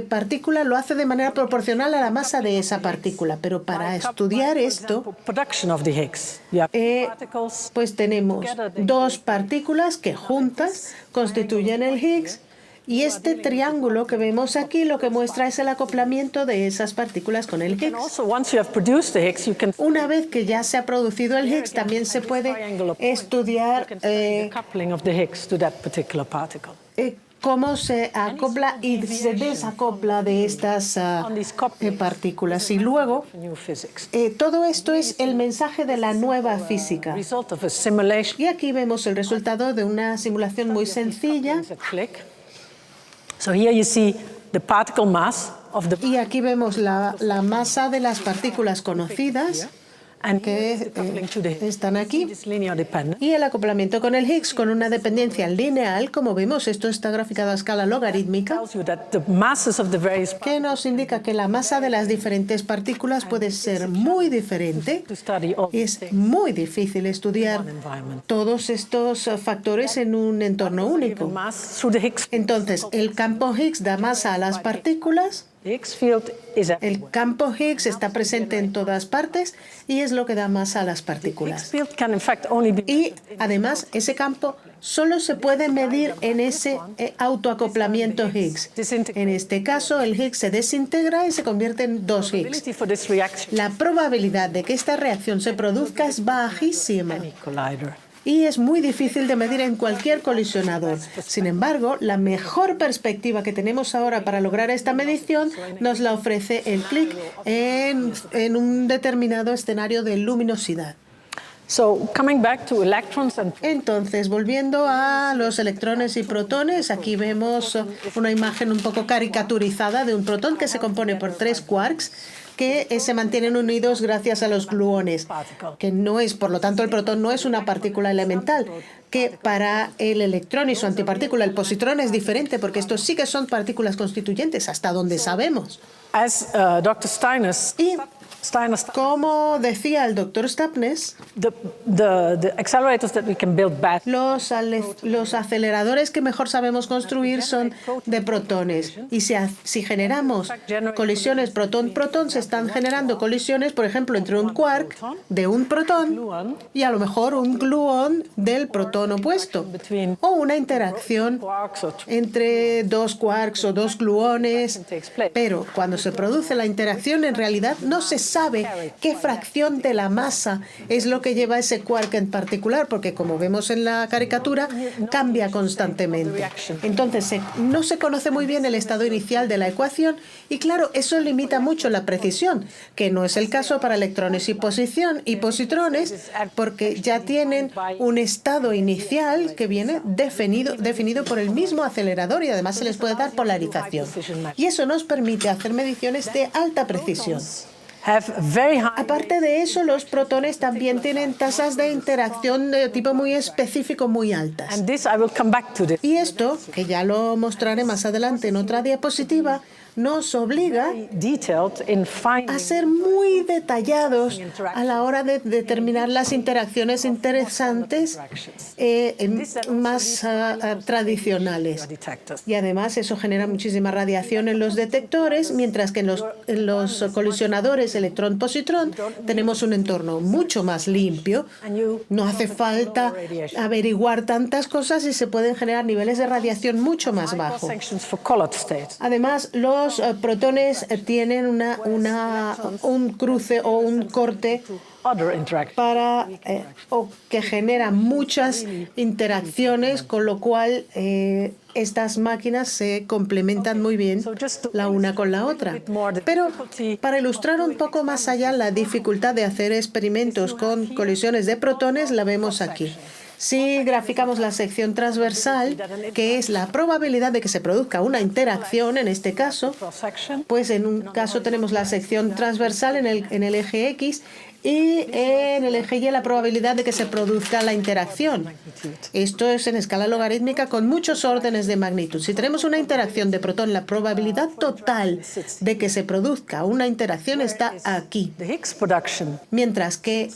partícula, lo hace de manera proporcional a la masa de esa partícula. Pero para estudiar esto, production of the Higgs. You have particles. pues tenemos 2 partículas que juntas constituyen el Higgs. Y este triángulo que vemos aquí lo que muestra es el acoplamiento de esas partículas con el And Higgs. also, once you have produced the Higgs, you can Una vez que ya se ha producido el Higgs, también se puede estudiar the coupling of the Higgs to that particular particle. cómo se acopla y se desacopla de estas partículas. Y luego, New physics. todo esto es el mensaje de la nueva física. Result of a simulation. Y aquí vemos el resultado de una simulación muy sencilla. Is a click. So here you see the particle mass of the Y aquí vemos la masa de las partículas conocidas, and que coupling to the Higgs. están aquí, It's linear dependent. y el acoplamiento con el Higgs con una dependencia lineal, como vemos. Esto está graficado a escala logarítmica, Tells you that the masses of the various que nos indica que la masa de las diferentes partículas puede ser muy diferente. to study all Es muy difícil estudiar environment. todos estos factores en un entorno único. Mass through the Higgs. Entonces, el campo Higgs da masa a las partículas. The Higgs field is a El campo Higgs está presente en todas partes y es lo que da masa a las Higgs partículas. field can in fact only be Y además, ese campo solo se puede medir en ese autoacoplamiento Higgs. En este caso, el Higgs se desintegra y se convierte en 2 Higgs. probability for this reaction La probabilidad de que esta reacción se produzca es bajísima collider. y es muy difícil de medir en cualquier colisionador. Sin embargo, la mejor perspectiva que tenemos ahora para lograr esta medición nos la ofrece el clic en un determinado escenario de luminosidad. So coming back to electrons and Entonces, volviendo a los electrones y protones, aquí vemos una imagen un poco caricaturizada de un protón que se compone por 3 quarks que se mantienen unidos gracias a los gluones, que no es, por lo tanto, el protón no es una partícula elemental. que para el electrón y su antipartícula, el positrón, es diferente, porque estos sí que son partículas constituyentes, hasta donde sabemos. As Dr. Steiner Como decía el doctor Stapnes, the accelerators that we can build back los aceleradores que mejor sabemos construir son de protones. Y si generamos colisiones protón-protón, se están generando colisiones, por ejemplo, entre un quark de un protón y a lo mejor un gluón del protón opuesto. O una interacción entre dos quarks o dos gluones. Pero cuando se produce la interacción, en realidad no se sabe qué fracción de la masa es lo que lleva ese quark en particular, porque como vemos en la caricatura, cambia constantemente. Entonces, no se conoce muy bien el estado inicial de la ecuación y, claro, eso limita mucho la precisión, que no es el caso para electrones y positrones, porque ya tienen un estado inicial que viene definido por el mismo acelerador y además se les puede dar polarización. Y eso nos permite hacer mediciones de alta precisión. Aparte de eso, los protones también tienen tasas de interacción de tipo muy específico muy altas. Y esto, que ya lo mostraré más adelante en otra diapositiva, nos obliga a ser muy detallados a la hora de determinar las interacciones interesantes más tradicionales. Y además eso genera muchísima radiación en los detectores, mientras que en los colisionadores electrón-positrón tenemos un entorno mucho más limpio. No hace falta averiguar tantas cosas y se pueden generar niveles de radiación mucho más bajos. Además, los protones tienen un cruce o un corte o que genera muchas interacciones, con lo cual estas máquinas se complementan muy bien la una con la otra. Pero para ilustrar un poco más allá la dificultad de hacer experimentos con colisiones de protones, la vemos aquí. Si graficamos la sección transversal, que es la probabilidad de que se produzca una interacción, en este caso, pues en un caso tenemos la sección transversal en el eje X y en el eje Y la probabilidad de que se produzca la interacción. Esto es en escala logarítmica con muchos órdenes de magnitud. Si tenemos una interacción de protón, la probabilidad total de que se produzca una interacción está aquí, mientras que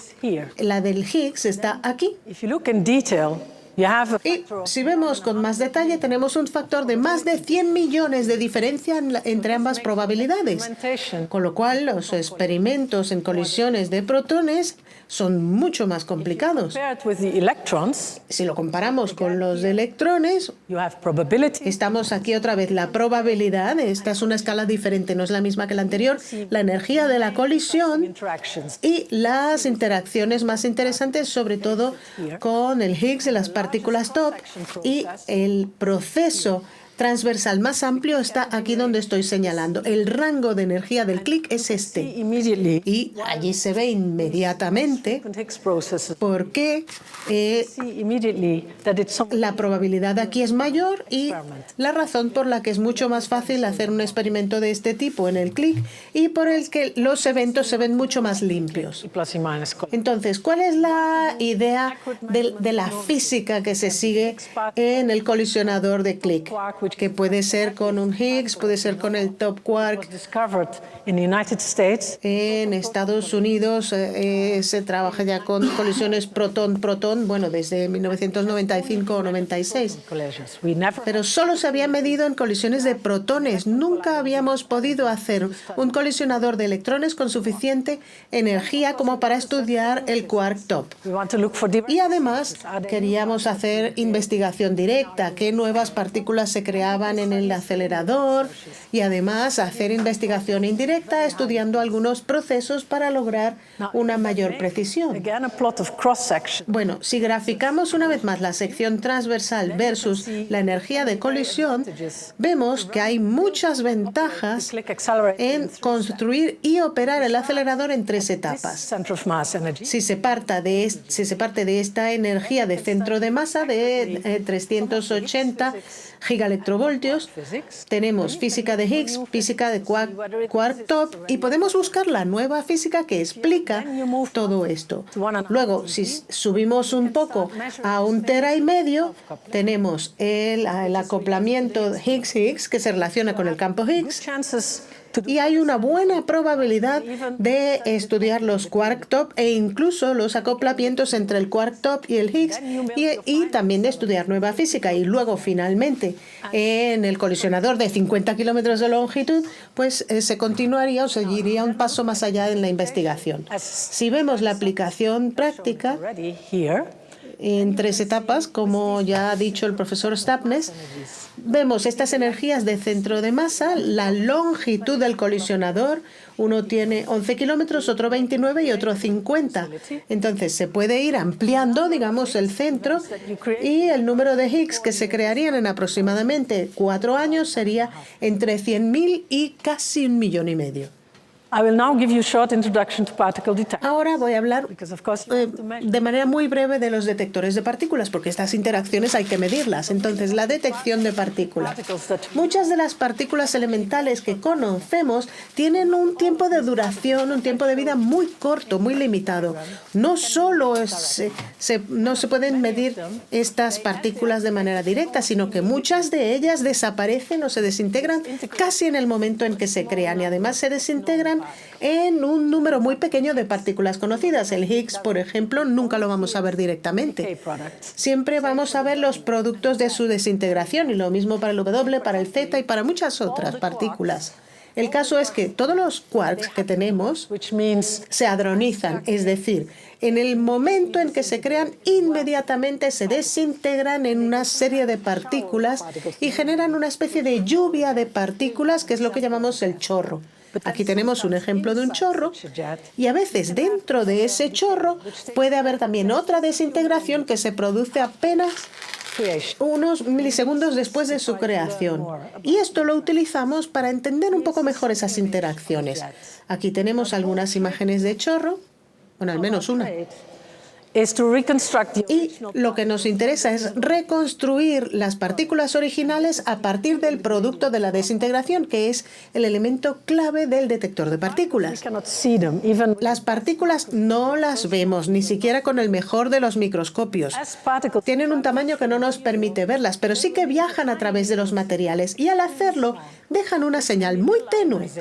la del Higgs está aquí. Y si vemos con más detalle, tenemos un factor de más de 100 millones de diferencia entre ambas probabilidades, con lo cual los experimentos en colisiones de protones son mucho más complicados. Si lo comparamos con los de electrones, estamos aquí otra vez la probabilidad. Esta es una escala diferente, no es la misma que la anterior. La energía de la colisión y las interacciones más interesantes, sobre todo con el Higgs y las partículas top, y el proceso transversal más amplio está aquí donde estoy señalando. El rango de energía del clic es este. Y allí se ve inmediatamente por qué la probabilidad aquí es mayor y la razón por la que es mucho más fácil hacer un experimento de este tipo en el clic y por el que los eventos se ven mucho más limpios. Entonces, ¿cuál es la idea de la física que se sigue en el colisionador de clic? Que puede ser con un Higgs, puede ser con el top quark. En Estados Unidos se trabaja ya con colisiones protón-protón, bueno, desde 1995 o 96. Pero solo se había medido en colisiones de protones. Nunca habíamos podido hacer un colisionador de electrones con suficiente energía como para estudiar el quark top. Y además queríamos hacer investigación directa, qué nuevas partículas se creaban en el acelerador, y además hacer investigación indirecta estudiando algunos procesos para lograr una mayor precisión. Bueno, si graficamos una vez más la sección transversal versus la energía de colisión, vemos que hay muchas ventajas en construir y operar el acelerador en tres etapas. Si se parte de esta energía de centro de masa de 380 gigaelectronvolts electrovoltios, tenemos física de Higgs, física de quark top, y podemos buscar la nueva física que explica todo esto. Luego, si subimos un poco a 1,5 teras, tenemos el acoplamiento Higgs-Higgs, que se relaciona con el campo Higgs, y hay una buena probabilidad de estudiar los quark top e incluso los acoplamientos entre el quark top y el Higgs, y también de estudiar nueva física. Y luego, finalmente, en el colisionador de 50 kilómetros de longitud, pues se continuaría o seguiría un paso más allá en la investigación. Si vemos la aplicación práctica en 3 etapas, como ya ha dicho el profesor Stapnes, vemos estas energías de centro de masa, la longitud del colisionador. Uno tiene 11 kilómetros, otro 29 y otro 50. Entonces se puede ir ampliando, digamos, el centro, y el número de Higgs que se crearían en aproximadamente 4 años sería entre 100.000 y casi 1,5 millones. Ahora voy a hablar de manera muy breve de los detectores de partículas, porque estas interacciones hay que medirlas. Entonces, la detección de partículas. Muchas de las partículas elementales que conocemos tienen un tiempo de duración, un tiempo de vida muy corto, muy limitado. No solo no se pueden medir estas partículas de manera directa, sino que muchas de ellas desaparecen o se desintegran casi en el momento en que se crean, y además se desintegran en un número muy pequeño de partículas conocidas. El Higgs, por ejemplo, nunca lo vamos a ver directamente. Siempre vamos a ver los productos de su desintegración, y lo mismo para el W, para el Z y para muchas otras partículas. El caso es que todos los quarks que tenemos se hadronizan, es decir, en el momento en que se crean, inmediatamente se desintegran en una serie de partículas y generan una especie de lluvia de partículas, que es lo que llamamos el chorro. Aquí tenemos un ejemplo de un chorro, y a veces dentro de ese chorro puede haber también otra desintegración que se produce apenas unos milisegundos después de su creación. Y esto lo utilizamos para entender un poco mejor esas interacciones. Aquí tenemos algunas imágenes de chorro, bueno, al menos una. Y lo que nos interesa es reconstruir las partículas originales a partir del producto de la desintegración, que es el elemento clave del detector de partículas. Las partículas no las vemos, ni siquiera con el mejor de los microscopios. Tienen un tamaño que no nos permite verlas, pero sí que viajan a través de los materiales, y al hacerlo dejan una señal muy tenue,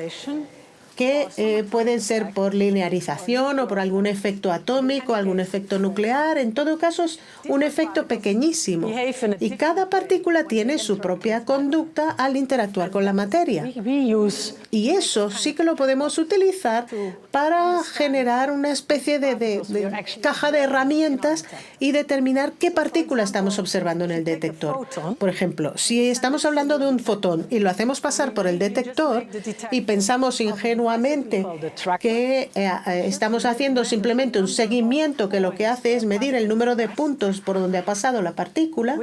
que pueden ser por linearización o por algún efecto atómico, algún efecto nuclear. En todo caso, es un efecto pequeñísimo. Y cada partícula tiene su propia conducta al interactuar con la materia. Y eso sí que lo podemos utilizar para generar una especie de caja de herramientas y determinar qué partícula estamos observando en el detector. Por ejemplo, si estamos hablando de un fotón y lo hacemos pasar por el detector y pensamos ingenuamente que estamos haciendo simplemente un seguimiento que lo que hace es medir el número de puntos por donde ha pasado la partícula,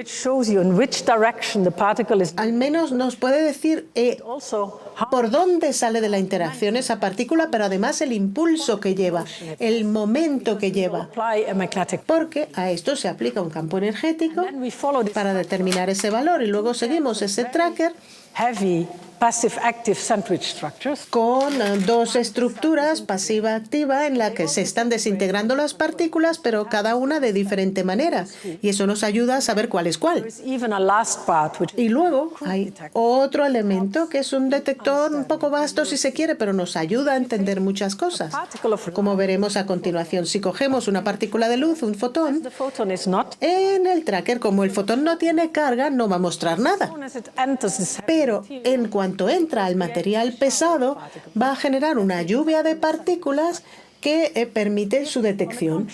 al menos nos puede decir por dónde sale de la interacción esa partícula, pero además el impulso que lleva, el momento que lleva, porque a esto se aplica un campo energético para determinar ese valor, y luego seguimos ese tracker con 2 estructuras pasiva-activa en la que se están desintegrando las partículas, pero cada una de diferente manera, y eso nos ayuda a saber cuál es cuál. Y luego hay otro elemento que es un detector un poco vasto si se quiere, pero nos ayuda a entender muchas cosas, como veremos a continuación. Si cogemos una partícula de luz, un fotón, en el tracker, como el fotón no tiene carga, no va a mostrar nada, pero en cuanto entra al material pesado, va a generar una lluvia de partículas que permite su detección,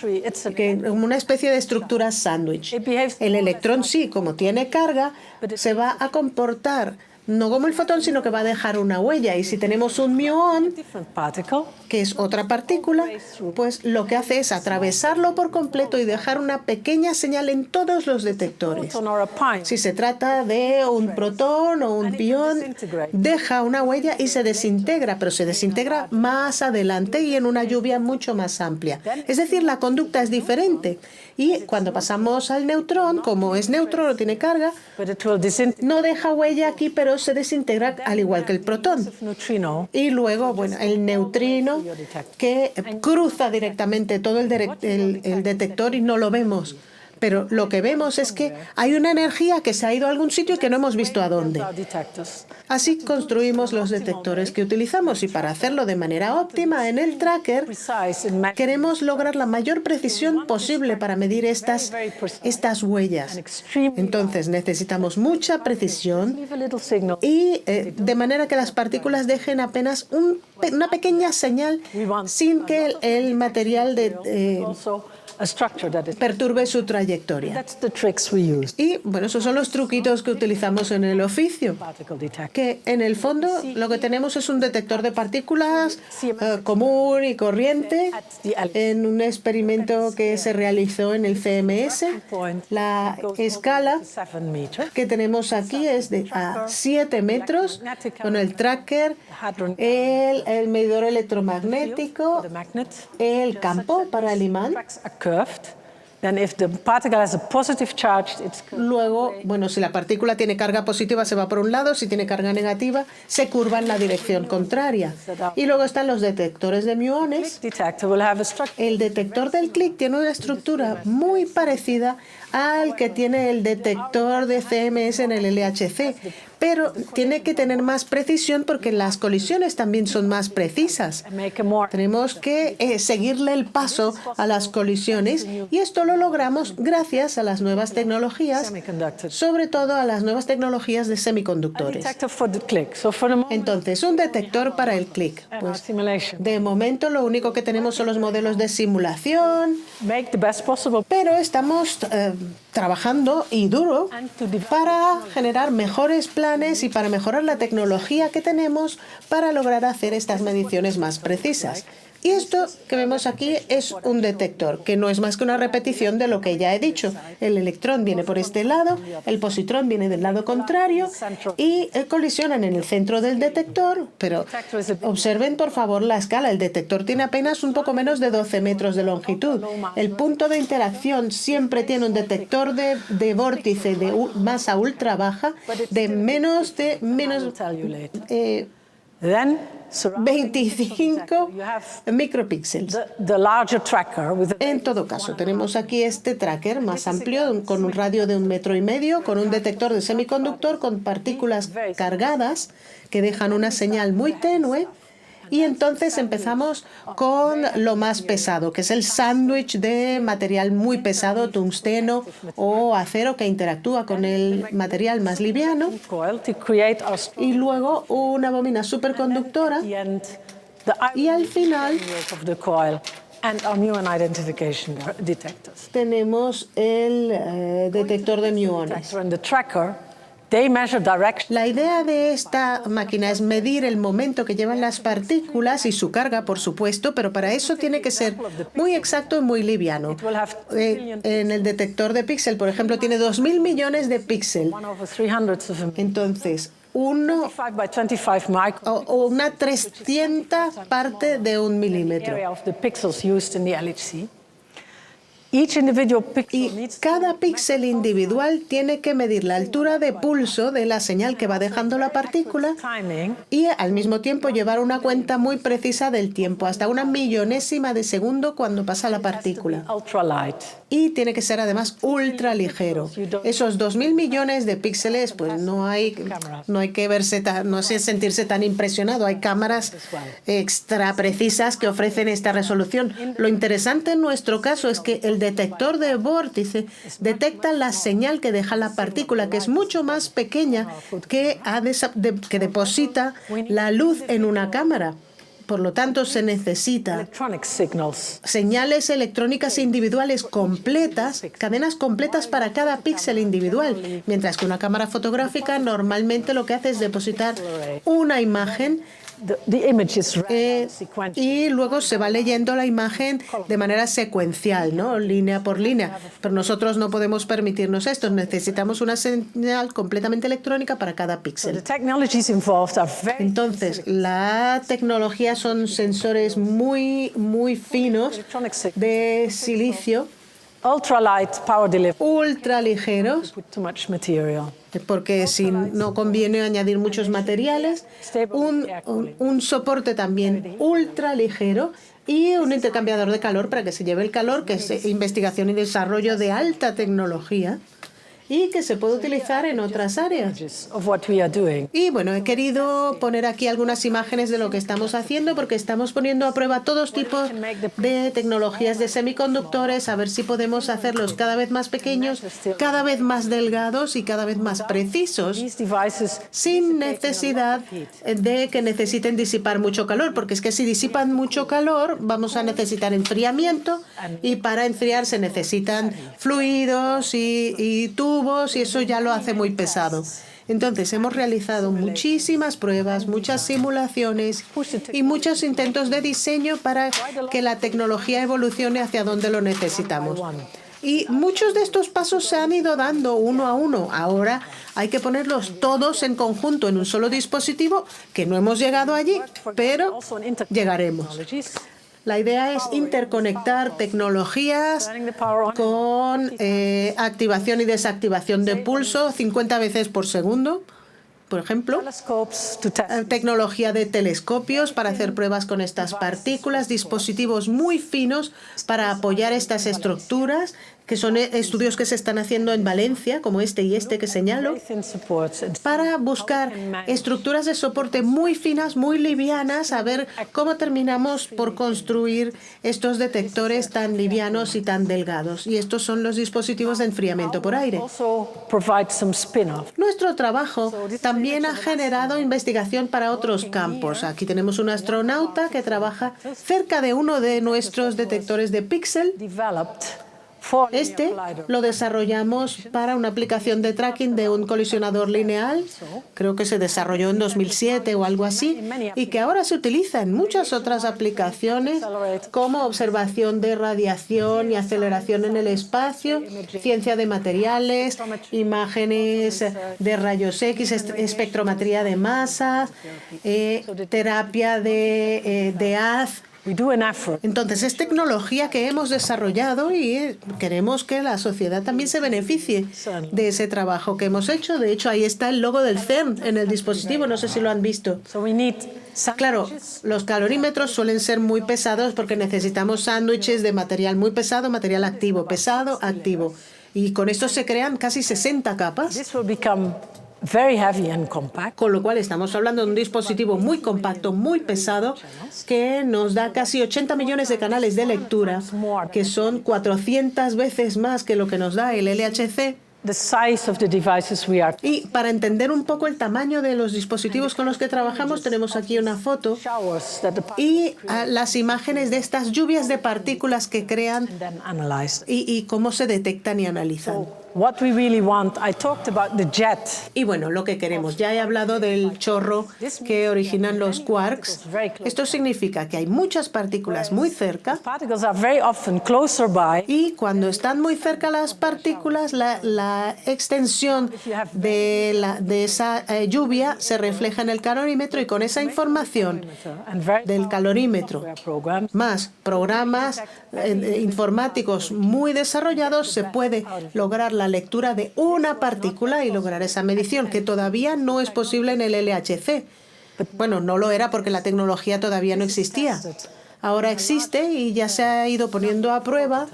como una especie de estructura sándwich. El electrón, sí, como tiene carga, se va a comportar no como el fotón, sino que va a dejar una huella. Y si tenemos un muón, different particle, que es otra partícula, pues lo que hace es atravesarlo por completo y dejar una pequeña señal en todos los detectores. proton or a pion. Si se trata de un protón o un pión, deja una huella y se desintegra, pero se desintegra más adelante y en una lluvia mucho más amplia. Es decir, la conducta es diferente. Y cuando pasamos al neutrón, como es neutrón, no tiene carga, But it will disintegrate. no deja huella aquí, pero se desintegra al igual que el protón. Neutrino. Y luego, bueno, el neutrino que cruza directamente todo el detector y no lo vemos. Pero lo que vemos es que hay una energía que se ha ido a algún sitio y que no hemos visto a dónde. Our detectors. Así construimos los detectores que utilizamos y para hacerlo de manera óptima en el tracker Precise in queremos lograr la mayor precisión posible para medir estas huellas. Entonces necesitamos mucha precisión leave a little signal. y de manera que las partículas dejen apenas una pequeña señal sin que el material Also, a structure that is. perturbe su trayectoria. That's the tricks we use. Y bueno, esos son los truquitos que utilizamos en el oficio. Particle detector. Que en el fondo lo que tenemos es un detector de partículas común y corriente en un experimento que se realizó en el CMS. La escala 7 meters. que tenemos aquí es de a 7 metros con el tracker, el medidor electromagnético, The magnet el campo para el imán. tracks are curved. Then if the particle has a positive charge, it's curved. Luego, bueno, si la partícula tiene carga positiva se va por un lado, si tiene carga negativa se curva en la dirección contraria. Y luego están los detectores de muones. Detector will have a structure. El detector del clic tiene una estructura muy parecida al que tiene el detector de CMS en el LHC, pero tiene que tener más precisión porque las colisiones también son más precisas. Make a more. Tenemos que seguirle el paso a las colisiones y esto lo logramos gracias a las nuevas tecnologías, Semiconductors. sobre todo a las nuevas tecnologías de semiconductores. Detector for the click. So for the moment, Entonces, un detector para el clic. our Pues simulation. de momento lo único que tenemos son los modelos de simulación, Make the best possible. pero estamos trabajando y duro para generar mejores planes y para mejorar la tecnología que tenemos para lograr hacer estas mediciones más precisas. Y esto que vemos aquí es un detector, que no es más que una repetición de lo que ya he dicho. El electrón viene por este lado, el positrón viene del lado contrario y colisionan en el centro del detector. Pero observen por favor la escala. El detector tiene apenas un poco menos de 12 metros de longitud. El punto de interacción siempre tiene un detector de vórtice de masa ultra baja de menos I'll tell you later. Then, surrounding 25 you have micropíxeles. the larger tracker with a En todo caso, tenemos aquí este tracker más amplio con un radio de 1,5 metros, con un detector de semiconductor con partículas cargadas que dejan una señal muy tenue. Y entonces empezamos con lo más pesado, que es el sándwich de material muy pesado, tungsteno o acero que interactúa con el material más liviano. coil to create our Y luego una bobina superconductora. and the Y al final of the coil and our muon identification detectors. tenemos el detector de muones. And the tracker, they measure direction. La idea de esta máquina es medir el momento que llevan las partículas y su carga, por supuesto, pero para eso tiene que ser muy exacto y muy liviano. En el detector de píxel, por ejemplo, tiene 2.000 millones de píxeles. 1/300 of a Entonces, uno 25 by 25 micro o una 300 parte de un milímetro. area of the pixels used in the LHC. Each individual pixel Y needs cada píxel individual tiene que medir la altura de pulso de la señal que va dejando la partícula timing y al mismo tiempo llevar una cuenta muy precisa del tiempo, hasta una millonésima de segundo cuando pasa la partícula. ultralight. Y tiene que ser además ultra ligero. Esos 2.000 millones de píxeles, pues no hay que verse no hay que sentirse tan impresionado. Hay cámaras extra precisas que ofrecen esta resolución. Lo interesante en nuestro caso es que el detector de vórtice detecta la señal que deja la partícula, que es mucho más pequeña que deposita la luz en una cámara. Por lo tanto, se necesita electronic signals. señales electrónicas individuales completas, cadenas completas para cada píxel individual, mientras que una cámara fotográfica normalmente lo que hace es depositar una imagen The image is read sequentially. y luego se va leyendo la imagen de manera secuencial, ¿no? Línea por línea. Pero nosotros no podemos permitirnos esto. Necesitamos una señal completamente electrónica para cada The píxel. technologies involved are very Entonces, la tecnología son sensores muy finos electronic signals. de silicio, Ultralight power delivery. ultraligeros, Put too much material. porque si no conviene añadir muchos materiales, un soporte también ultraligero y un intercambiador de calor para que se lleve el calor, que es investigación y desarrollo de alta tecnología y que se puede utilizar en otras áreas. Of what we are doing. Y bueno, he querido poner aquí algunas imágenes de lo que estamos haciendo porque estamos poniendo a prueba todos tipos de tecnologías de semiconductores, a ver si podemos hacerlos cada vez más pequeños, cada vez más delgados y cada vez más precisos, These devices sin necesidad de que necesiten disipar mucho calor, porque es que si disipan mucho calor vamos a necesitar enfriamiento y para enfriar se necesitan fluidos y tubos y eso ya lo hace muy pesado. Entonces hemos realizado muchísimas pruebas, muchas simulaciones y muchos intentos de diseño para que la tecnología evolucione hacia donde lo necesitamos. Y muchos de estos pasos se han ido dando uno a uno. Ahora hay que ponerlos todos en conjunto en un solo dispositivo, que no hemos llegado allí, pero llegaremos. La idea es interconectar tecnologías con activación y desactivación de pulso 50 veces por segundo, por ejemplo. telescopes to test. Tecnología de telescopios para hacer pruebas con estas partículas, dispositivos muy finos para apoyar estas estructuras, que son estudios que se están haciendo en Valencia, como este y este que señalo, Thin supports and para buscar estructuras de soporte muy finas, muy livianas, a ver cómo terminamos por construir estos detectores tan livianos y tan delgados. Y estos son los dispositivos de enfriamiento por aire. also provide some spin-off. Nuestro trabajo también ha generado investigación para otros campos. Aquí tenemos un astronauta que trabaja cerca de uno de nuestros detectores de píxel. Developed for Este lo desarrollamos para una aplicación de tracking de un colisionador lineal, creo que se desarrolló en 2007 o algo así, y que ahora se utiliza en muchas otras aplicaciones como observación de radiación y aceleración en el espacio, ciencia de materiales, imágenes de rayos X, espectrometría de masas, terapia de haz. We do an effort. Entonces, es tecnología que hemos desarrollado y queremos que la sociedad también se beneficie de ese trabajo que hemos hecho. De hecho, ahí está el logo del CERN en el dispositivo, no sé si lo han visto. So we need Claro, los calorímetros suelen ser muy pesados porque necesitamos sándwiches de material muy pesado, material activo, pesado, activo. Y con esto se crean casi 60 capas. this will become very heavy and compact. Con lo cual estamos hablando de un dispositivo muy compacto, muy pesado, que nos da casi 80 millones de canales de lectura, que son 400 veces más que lo que nos da el LHC. The size of the devices we are Y para entender un poco el tamaño de los dispositivos con los que trabajamos, tenemos aquí una foto showers that the y las imágenes de estas lluvias de partículas que crean then analyzed. y cómo se detectan y analizan. What we really want, I talked about the jet. Y bueno, lo que queremos, ya he hablado del chorro que originan los quarks. Esto significa que hay muchas partículas muy cerca Particles are very often closer by. y cuando están muy cerca las partículas, la extensión de esa lluvia se refleja en el calorímetro y con esa información And very del calorímetro programs más programas informáticos muy desarrollados se puede lograr la lectura de una partícula y lograr esa medición que todavía no es posible en el LHC. Bueno, no lo era porque la tecnología todavía no existía. Ahora existe y ya se ha ido poniendo a prueba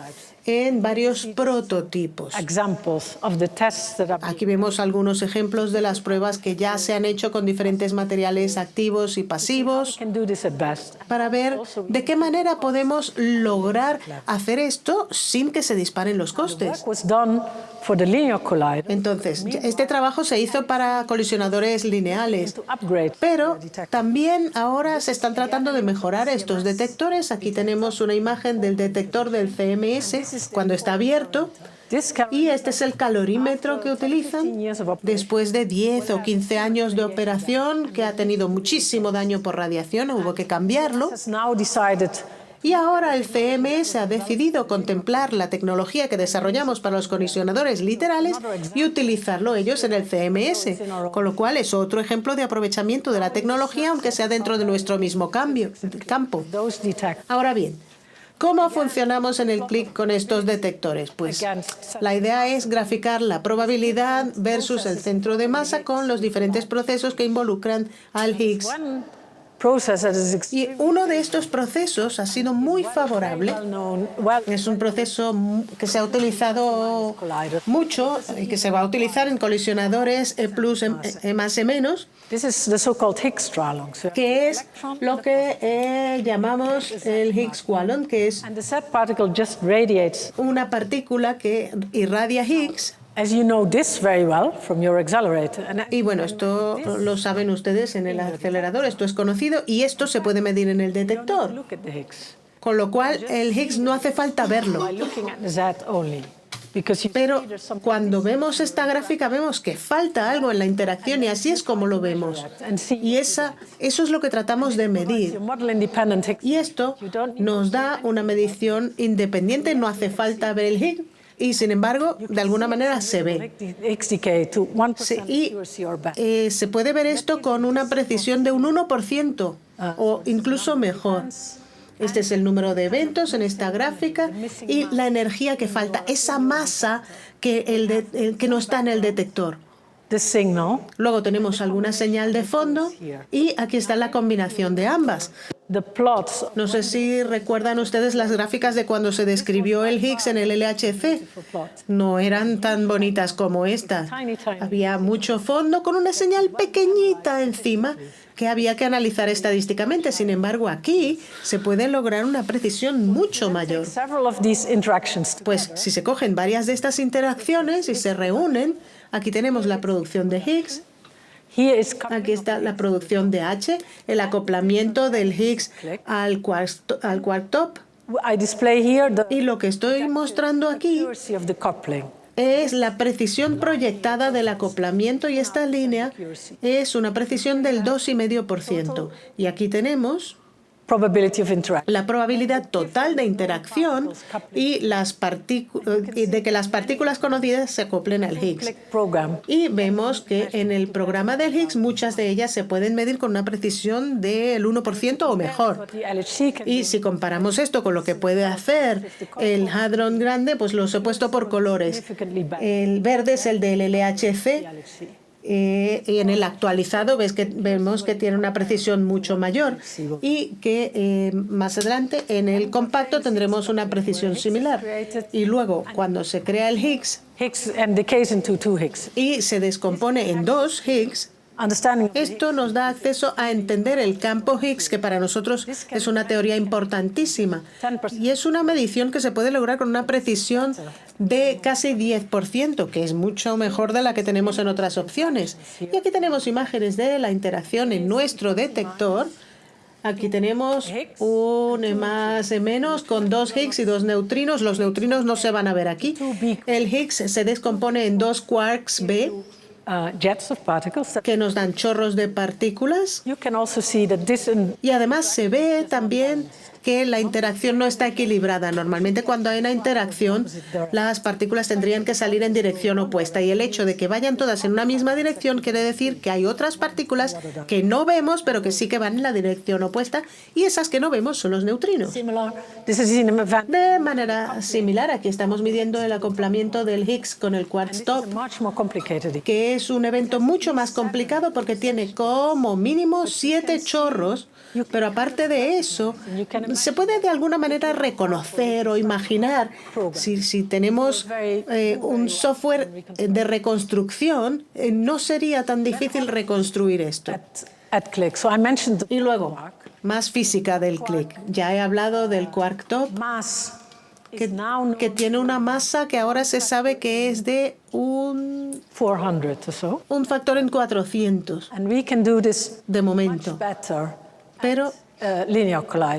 en varios prototipos. Examples of the tests that are Aquí vemos algunos ejemplos de las pruebas que ya se han hecho con diferentes materiales activos y pasivos can do this at best. para ver de qué manera podemos lograr hacer esto sin que se disparen los costes. Work was done for the linear collider Entonces, este trabajo se hizo para colisionadores lineales, to upgrade pero también ahora se están tratando de mejorar estos detectores. Aquí tenemos una imagen del detector del CMS cuando está abierto. this can Y este es el calorímetro que utilizan después de 10 o 15 años de operación que ha tenido muchísimo daño por radiación, hubo que cambiarlo. has now decided Y ahora el CMS ha decidido contemplar la tecnología que desarrollamos para los colisionadores literales y utilizarlo ellos en el CMS, con lo cual es otro ejemplo de aprovechamiento de la tecnología, aunque sea dentro de nuestro mismo campo. those detect Ahora bien, ¿cómo funcionamos en el CLIC con estos detectores? Pues la idea es graficar la probabilidad versus el centro de masa con los diferentes procesos que involucran al Higgs. process that is Y uno de estos procesos ha sido muy favorable. known well Es un proceso que se ha utilizado mucho y que se va a utilizar en colisionadores E+, E+, this is the so-called Higgs Strahlung. So, que es lo que llamamos el Higgs-Wallon, que es and the set particle just radiates. una partícula que irradia Higgs. As you know this very well from your accelerator. And Y bueno, esto lo saben ustedes en el acelerador, esto es conocido y esto se puede medir en el detector. look at the Higgs Con lo cual, el Higgs no hace falta verlo. by looking at the Z only. Because you Pero see there's something cuando vemos esta gráfica vemos que falta algo en la interacción y así es como lo vemos. and see Y eso es lo que tratamos de medir. your model independent Higgs. Y esto nos da una medición independiente, no hace falta ver el Higgs y sin embargo, de alguna manera se ve. Make the Higgs decay to 1% Sí, y accuracy or better. se puede ver esto con una precisión de un 1% o incluso mejor. Este es el número de eventos en esta gráfica y la energía que falta, esa masa que no está en el detector. The signal, Luego tenemos alguna señal de fondo y aquí está la combinación de ambas. the plots No sé si recuerdan ustedes las gráficas de cuando se describió el Higgs en el LHC. No eran tan bonitas como estas. Había mucho fondo con una señal pequeñita encima que había que analizar estadísticamente. Sin embargo, aquí se puede lograr una precisión mucho mayor. several of these interactions. Pues si se cogen varias de estas interacciones y se reúnen, aquí tenemos la producción de Higgs. Here is Aquí está la producción de H, el acoplamiento del Higgs al quark top. I display here the Y lo que estoy mostrando aquí accuracy of the coupling. es la precisión proyectada del acoplamiento y esta línea es una precisión del 2,5%. Y aquí tenemos Probability of interaction. la probabilidad total de interacción y de que las partículas conocidas se acoplen al Higgs. Click program. Y vemos que en el programa del Higgs muchas de ellas se pueden medir con una precisión del 1% o mejor. What the LHC can Y si comparamos esto con lo que puede hacer el hadrón grande, pues los he puesto por colores. significantly better. El verde es el del LHC y en el actualizado vemos que tiene una precisión mucho mayor y que más adelante en el compacto tendremos una precisión similar. Y luego cuando se crea el Higgs Higgs and decays into two Higgs. y se descompone en dos Higgs, Understanding esto nos da acceso a entender el campo Higgs, que para nosotros es una teoría importantísima. Y es una medición que se puede lograr con una precisión de casi 10%, que es mucho mejor de la que tenemos en otras opciones. Y aquí tenemos imágenes de la interacción en nuestro detector. Aquí tenemos un E+, con dos Higgs y dos neutrinos. Los neutrinos no se van a ver aquí. El Higgs se descompone en dos quarks B, jets of particles. que nos dan chorros de partículas. You can also see that this Y además se ve también que la interacción no está equilibrada. Normalmente cuando hay una interacción, las partículas tendrían que salir en dirección opuesta. Y el hecho de que vayan todas en una misma dirección quiere decir que hay otras partículas que no vemos, pero que sí que van en la dirección opuesta. Y esas que no vemos son los neutrinos. similar. This is in event. De manera similar, aquí estamos midiendo el acoplamiento del Higgs con el quark top, Much more complicated. que es un evento mucho más complicado porque tiene como mínimo 7 chorros, pero aparte de eso, se puede de alguna manera reconocer o imaginar si tenemos un software de reconstrucción, no sería tan difícil reconstruir esto. Y luego, más física del clic. Ya he hablado del quark top, que tiene una masa que ahora se sabe que es de un factor en 400 de momento. Pero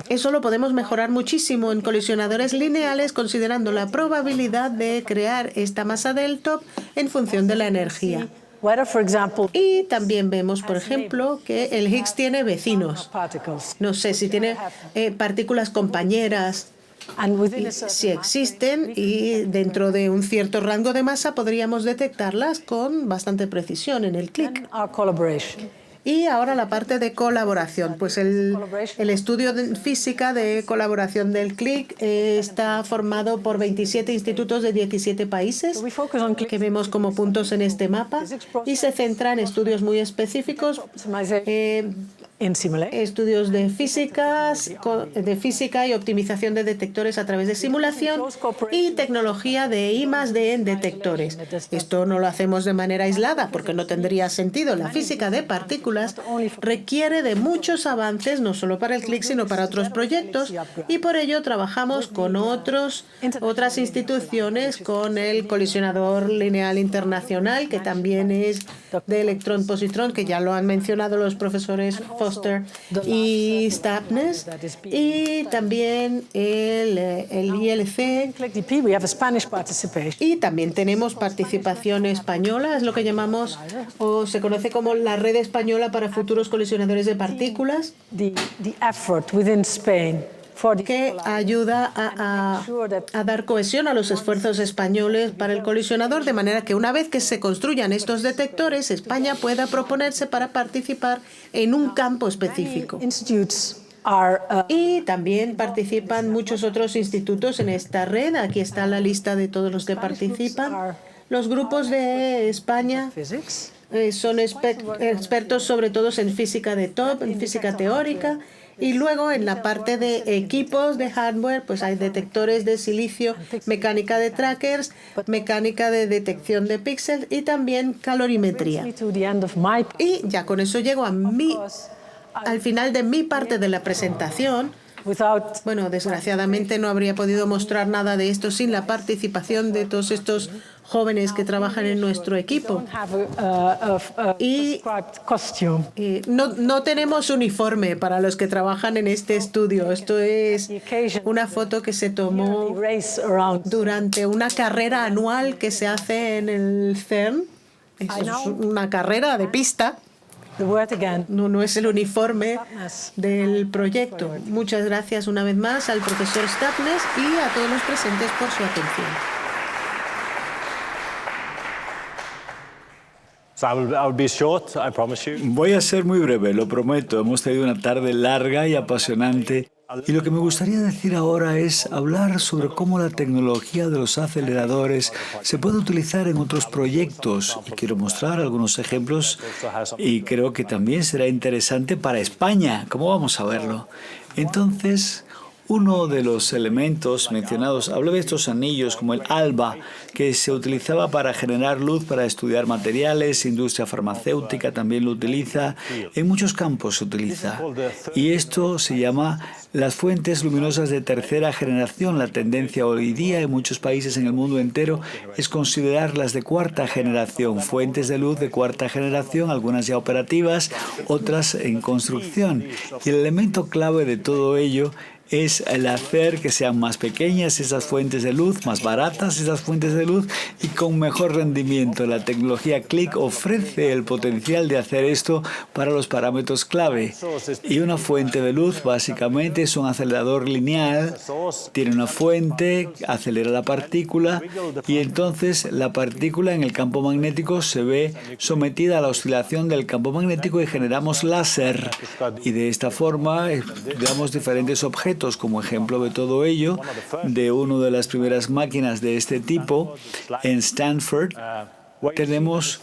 eso lo podemos mejorar muchísimo en colisionadores lineales, considerando la probabilidad de crear esta masa del top en función de la energía. Y también vemos, por ejemplo, que el Higgs tiene vecinos. No sé si tiene partículas compañeras. Si existen, y dentro de un cierto rango de masa podríamos detectarlas con bastante precisión en el clic. Y ahora la parte de colaboración. Pues el estudio de física de colaboración del clic está formado por 27 institutos de 17 países que vemos como puntos en este mapa y se centra en estudios muy específicos, estudios de física y optimización de detectores a través de simulación y tecnología de I+D en detectores. Esto no lo hacemos de manera aislada porque no tendría sentido. La física de partículas requiere de muchos avances, no solo para el clic, sino para otros proyectos, y por ello trabajamos con otras instituciones, con el colisionador lineal internacional, que también es de electrón-positrón, que ya lo han mencionado los profesores Foster y Stapnes, y también el ILC, y también tenemos participación española, es lo que llamamos, o se conoce como la red española para futuros colisionadores de partículas, que ayuda a dar cohesión a los esfuerzos españoles para el colisionador, de manera que una vez que se construyan estos detectores, España pueda proponerse para participar en un campo específico. Y también participan muchos otros institutos en esta red. Aquí está la lista de todos los que participan. Los grupos de España son expertos sobre todo en física de top, en física teórica, y luego en la parte de equipos de hardware pues hay detectores de silicio, mecánica de trackers, mecánica de detección de píxeles y también calorimetría. Y ya con eso llego al final de mi parte de la presentación. Bueno, desgraciadamente no habría podido mostrar nada de esto sin la participación de todos estos jóvenes que trabajan en nuestro equipo. Y no tenemos uniforme para los que trabajan en este estudio. Esto es una foto que se tomó durante una carrera anual que se hace en el CERN. Es una carrera de pista. No es el uniforme del proyecto. Muchas gracias una vez más al profesor Stapnes y a todos los presentes por su atención. Voy a ser muy breve, lo prometo. Hemos tenido una tarde larga y apasionante. Y lo que me gustaría decir ahora es hablar sobre cómo la tecnología de los aceleradores se puede utilizar en otros proyectos. Y quiero mostrar algunos ejemplos y creo que también será interesante para España. ¿Cómo vamos a verlo? Entonces, uno de los elementos mencionados, hablé de estos anillos como el ALBA, que se utilizaba para generar luz para estudiar materiales, industria farmacéutica también lo utiliza, en muchos campos se utiliza. Y esto se llama las fuentes luminosas de tercera generación. La tendencia hoy día en muchos países en el mundo entero es considerarlas de cuarta generación, fuentes de luz de cuarta generación, algunas ya operativas, otras en construcción. Y el elemento clave de todo ello es el hacer que sean más pequeñas esas fuentes de luz, más baratas esas fuentes de luz y con mejor rendimiento. La tecnología CLIC ofrece el potencial de hacer esto para los parámetros clave. Y una fuente de luz básicamente es un acelerador lineal, tiene una fuente, acelera la partícula y entonces la partícula en el campo magnético se ve sometida a la oscilación del campo magnético y generamos láser. Y de esta forma damos diferentes objetos. Como ejemplo de todo ello, de una de las primeras máquinas de este tipo en Stanford, tenemos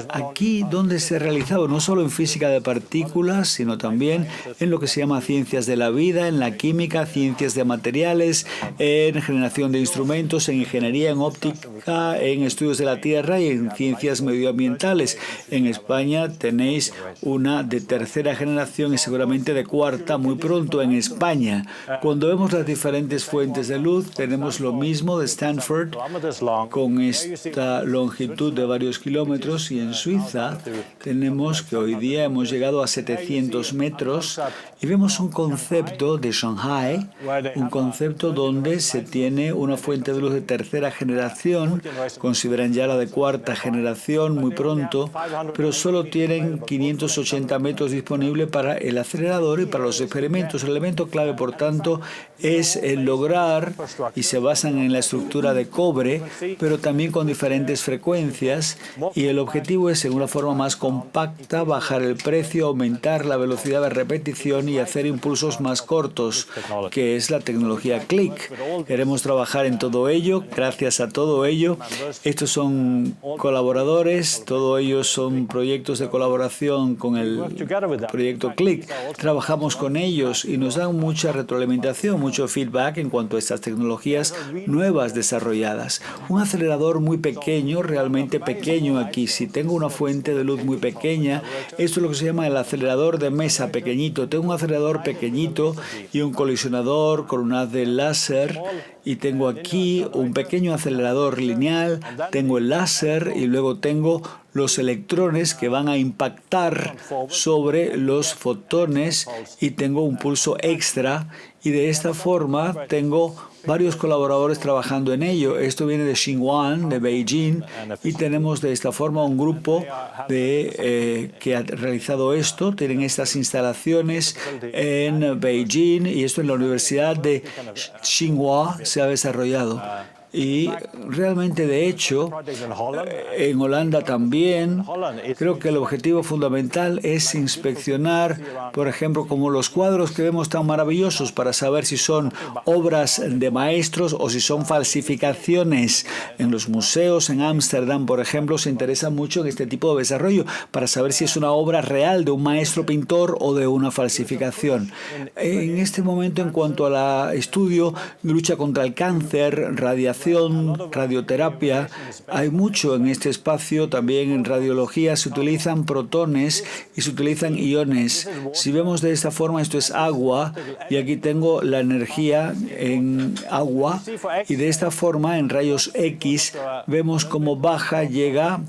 aquí donde se ha realizado no solo en física de partículas, sino también en lo que se llama ciencias de la vida, en la química, ciencias de materiales, en generación de instrumentos, en ingeniería, en óptica, en estudios de la Tierra y en ciencias medioambientales. En España tenéis una de tercera generación y seguramente de cuarta muy pronto en España. Cuando vemos las diferentes fuentes de luz, tenemos lo mismo de Stanford con esta longitud de varios kilómetros, y en Suiza tenemos que hoy día hemos llegado a 700 metros y vemos un concepto de Shanghai, un concepto donde se tiene una fuente de luz de tercera generación, consideran ya la de cuarta generación muy pronto, pero solo tienen 580 metros disponibles para el acelerador y para los experimentos. El elemento clave, por tanto, es el lograr, y se basan en la estructura de cobre, pero también con diferentes frecuencias, y el objetivo es, en una forma más compacta, bajar el precio, aumentar la velocidad de repetición y hacer impulsos más cortos, que es la tecnología CLIC. Queremos trabajar en todo ello. Gracias a todo ello, estos son colaboradores, todos ellos son proyectos de colaboración con el proyecto CLIC. Trabajamos con ellos y nos dan mucha retroalimentación, mucho feedback en cuanto a estas tecnologías nuevas desarrolladas. Un acelerador muy pequeño, realmente pequeño aquí. Si tengo una fuente de luz muy pequeña, esto es lo que se llama el acelerador de mesa pequeñito. Tengo un acelerador pequeñito y un colisionador con un haz de láser, y tengo aquí un pequeño acelerador lineal, tengo el láser y luego tengo los electrones que van a impactar sobre los fotones, y tengo un pulso extra, y de esta forma tengo varios colaboradores trabajando en ello. Esto viene de Xinhuan, de Beijing, y tenemos de esta forma un grupo que ha realizado esto. Tienen estas instalaciones en Beijing, y esto en la Universidad de Tsinghua se ha desarrollado. Y realmente, de hecho, en Holanda también, creo que el objetivo fundamental es inspeccionar, por ejemplo, como los cuadros que vemos tan maravillosos, para saber si son obras de maestros o si son falsificaciones. En los museos en Ámsterdam, por ejemplo, se interesa mucho en este tipo de desarrollo, para saber si es una obra real de un maestro pintor o de una falsificación. En este momento, en cuanto al estudio, lucha contra el cáncer, radiación, radioterapia, hay mucho en este espacio. También en radiología se utilizan protones y se utilizan iones. Si vemos de esta forma, esto es agua, y aquí tengo la energía en agua, y de esta forma en rayos X vemos cómo baja, llega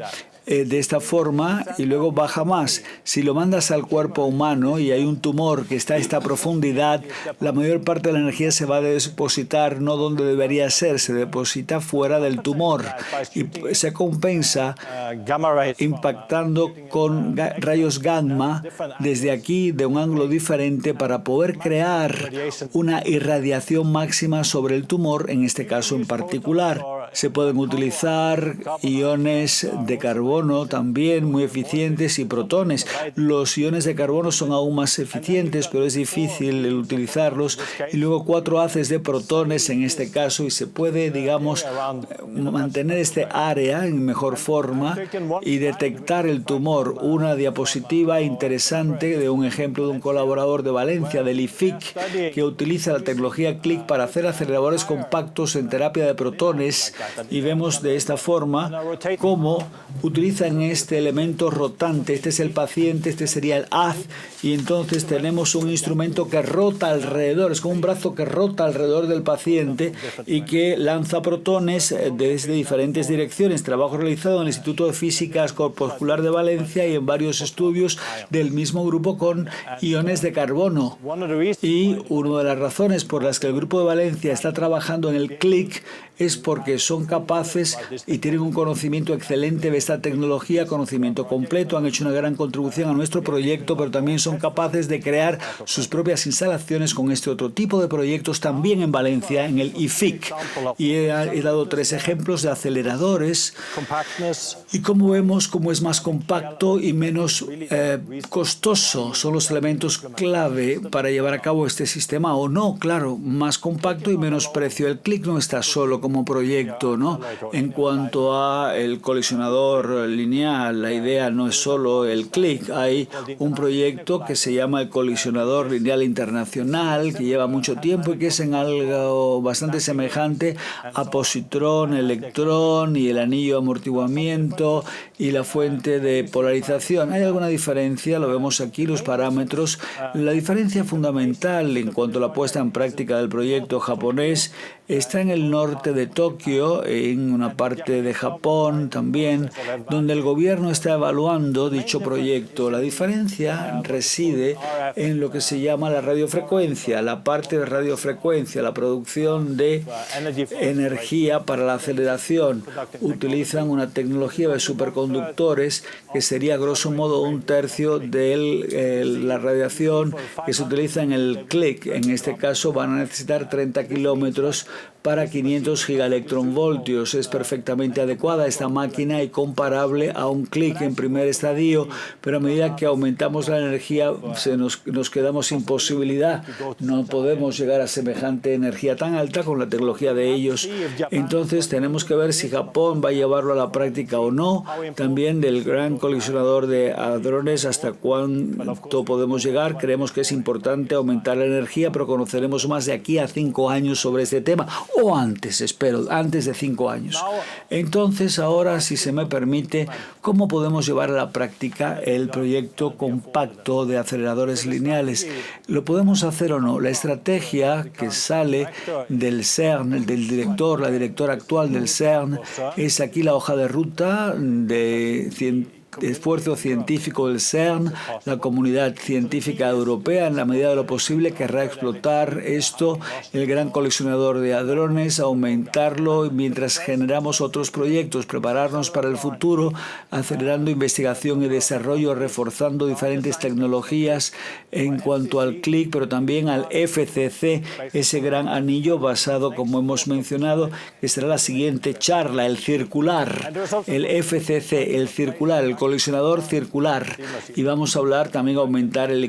de esta forma y luego baja más. Si lo mandas al cuerpo humano y hay un tumor que está a esta profundidad, la mayor parte de la energía se va a depositar no donde debería ser, se deposita fuera del tumor y se compensa impactando con rayos gamma desde aquí de un ángulo diferente para poder crear una irradiación máxima sobre el tumor, en este caso en particular. Se pueden utilizar iones de carbono también muy eficientes y protones. Los iones de carbono son aún más eficientes, pero es difícil utilizarlos. Y luego 4 haces de protones en este caso, y se puede, digamos, mantener este área en mejor forma y detectar el tumor. Una diapositiva interesante de un ejemplo de un colaborador de Valencia, del IFIC, que utiliza la tecnología CLIC para hacer aceleradores compactos en terapia de protones. Y vemos de esta forma cómo utilizan este elemento rotante. Este es el paciente, este sería el haz, y entonces tenemos un instrumento que rota alrededor, es como un brazo que rota alrededor del paciente y que lanza protones desde diferentes direcciones. Trabajo realizado en el Instituto de Física Corpuscular de Valencia y en varios estudios del mismo grupo con iones de carbono. Y una de las razones por las que el Grupo de Valencia está trabajando en el CLIC es porque son capaces y tienen un conocimiento excelente de esta tecnología, conocimiento completo, han hecho una gran contribución a nuestro proyecto, pero también son capaces de crear sus propias instalaciones con este otro tipo de proyectos también en Valencia, en el IFIC. Y he dado 3 ejemplos de aceleradores y como vemos cómo es más compacto y menos costoso. Son los elementos clave para llevar a cabo este sistema, o no, claro, más compacto y menos precio. El CLIC no está solo como proyecto, ¿no? En cuanto a el colisionador lineal, la idea no es solo el CLIC. Hay un proyecto que se llama el Colisionador Lineal Internacional, que lleva mucho tiempo y que es en algo bastante semejante a positrón, electrón y el anillo de amortiguamiento y la fuente de polarización. ¿Hay alguna diferencia? Lo vemos aquí, los parámetros. La diferencia fundamental en cuanto a la puesta en práctica del proyecto japonés está en el norte de Tokio, en una parte de Japón también, donde el gobierno está evaluando dicho proyecto. La diferencia reside en lo que se llama la radiofrecuencia, la parte de radiofrecuencia, la producción de energía para la aceleración. Utilizan una tecnología de superconductores que sería grosso modo un tercio de la radiación que se utiliza en el CLIC. En este caso van a necesitar 30 kilómetros para 500 gigaelectronvoltios. Es perfectamente adecuada esta máquina y comparable a un CLIC en primer estadio, pero a medida que aumentamos la energía nos quedamos sin posibilidad. No podemos llegar a semejante energía tan alta con la tecnología de ellos. Entonces tenemos que ver si Japón va a llevarlo a la práctica o no. También del gran colisionador de hadrones, hasta cuánto podemos llegar. Creemos que es importante aumentar la energía, pero conoceremos más de aquí a 5 años sobre este tema. O antes, espero, antes de 5 años. Entonces, ahora, si se me permite, ¿cómo podemos llevar a la práctica el proyecto compacto de aceleradores lineales? ¿Lo podemos hacer o no? La estrategia que sale del CERN, del director, la directora actual del CERN, es aquí la hoja de ruta de esfuerzo científico del CERN. La comunidad científica europea, en la medida de lo posible, querrá explotar esto, el gran colisionador de hadrones, aumentarlo mientras generamos otros proyectos, prepararnos para el futuro, acelerando investigación y desarrollo, reforzando diferentes tecnologías en cuanto al CLIC, pero también al FCC, ese gran anillo basado, como hemos mencionado, que será la siguiente charla, el circular, el FCC, el circular, el colisionador circular, y vamos a hablar también de aumentar el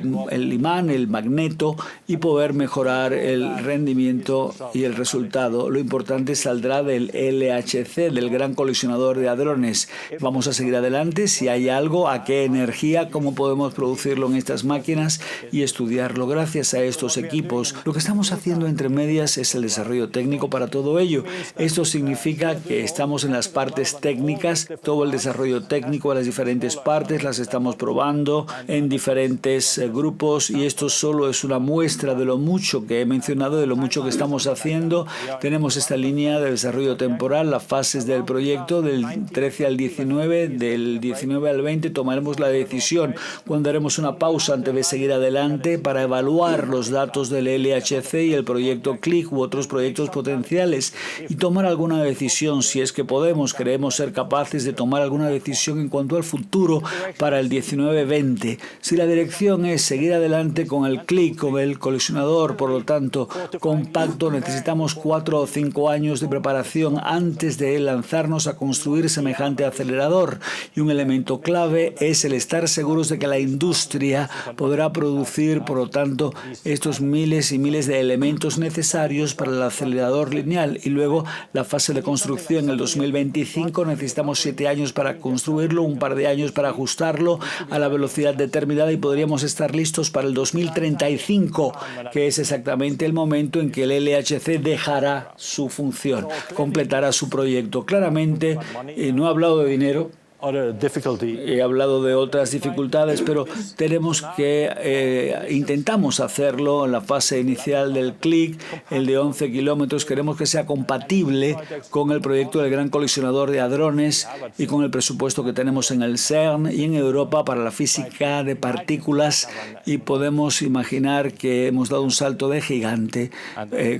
imán, el magneto, y poder mejorar el rendimiento y el resultado. Lo importante saldrá del LHC, del gran colisionador de hadrones. Vamos a seguir adelante, si hay algo, a qué energía, cómo podemos producirlo en estas máquinas y estudiarlo gracias a estos equipos. Lo que estamos haciendo entre medias es el desarrollo técnico para todo ello. Esto significa que estamos en las partes técnicas, todo el desarrollo técnico de las diferentes partes las estamos probando en diferentes grupos, y esto solo es una muestra de lo mucho que he mencionado, de lo mucho que estamos haciendo. Tenemos esta línea de desarrollo temporal, las fases del proyecto del 13 al 19, del 19 al 20 tomaremos la decisión cuando haremos una pausa antes de seguir adelante para evaluar los datos del LHC y el proyecto CLIC u otros proyectos potenciales y tomar alguna decisión si es que podemos. Creemos ser capaces de tomar alguna decisión en cuanto al futuro para el 19-20. Si la dirección es seguir adelante con el CLIC, con el colisionador, por lo tanto, compacto, necesitamos 4 o 5 años de preparación antes de lanzarnos a construir semejante acelerador. Y un elemento clave es el estar seguros de que la industria podrá producir, por lo tanto, estos miles y miles de elementos necesarios para el acelerador lineal. Y luego la fase de construcción en el 2025, necesitamos 7 años para construirlo, un par de años para ajustarlo a la velocidad determinada, y podríamos estar listos para el 2035, que es exactamente el momento en que el LHC dejará su función, completará su proyecto. Claramente, no he hablado de dinero. He hablado de otras dificultades, pero tenemos que intentamos hacerlo en la fase inicial del CLIC, el de 11 kilómetros. Queremos que sea compatible con el proyecto del gran colisionador de hadrones y con el presupuesto que tenemos en el CERN y en Europa para la física de partículas, y podemos imaginar que hemos dado un salto de gigante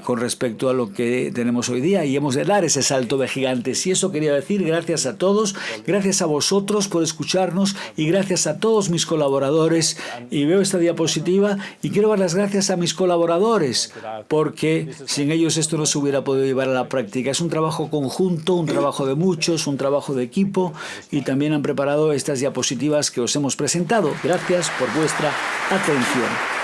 con respecto a lo que tenemos hoy día, y hemos de dar ese salto de gigantes. Y eso quería decir, gracias a todos, gracias a vosotros por escucharnos, y gracias a todos mis colaboradores. Y veo esta diapositiva y quiero dar las gracias a mis colaboradores, porque sin ellos esto no se hubiera podido llevar a la práctica. Es un trabajo conjunto, un trabajo de muchos, un trabajo de equipo, y también han preparado estas diapositivas que os hemos presentado. Gracias por vuestra atención.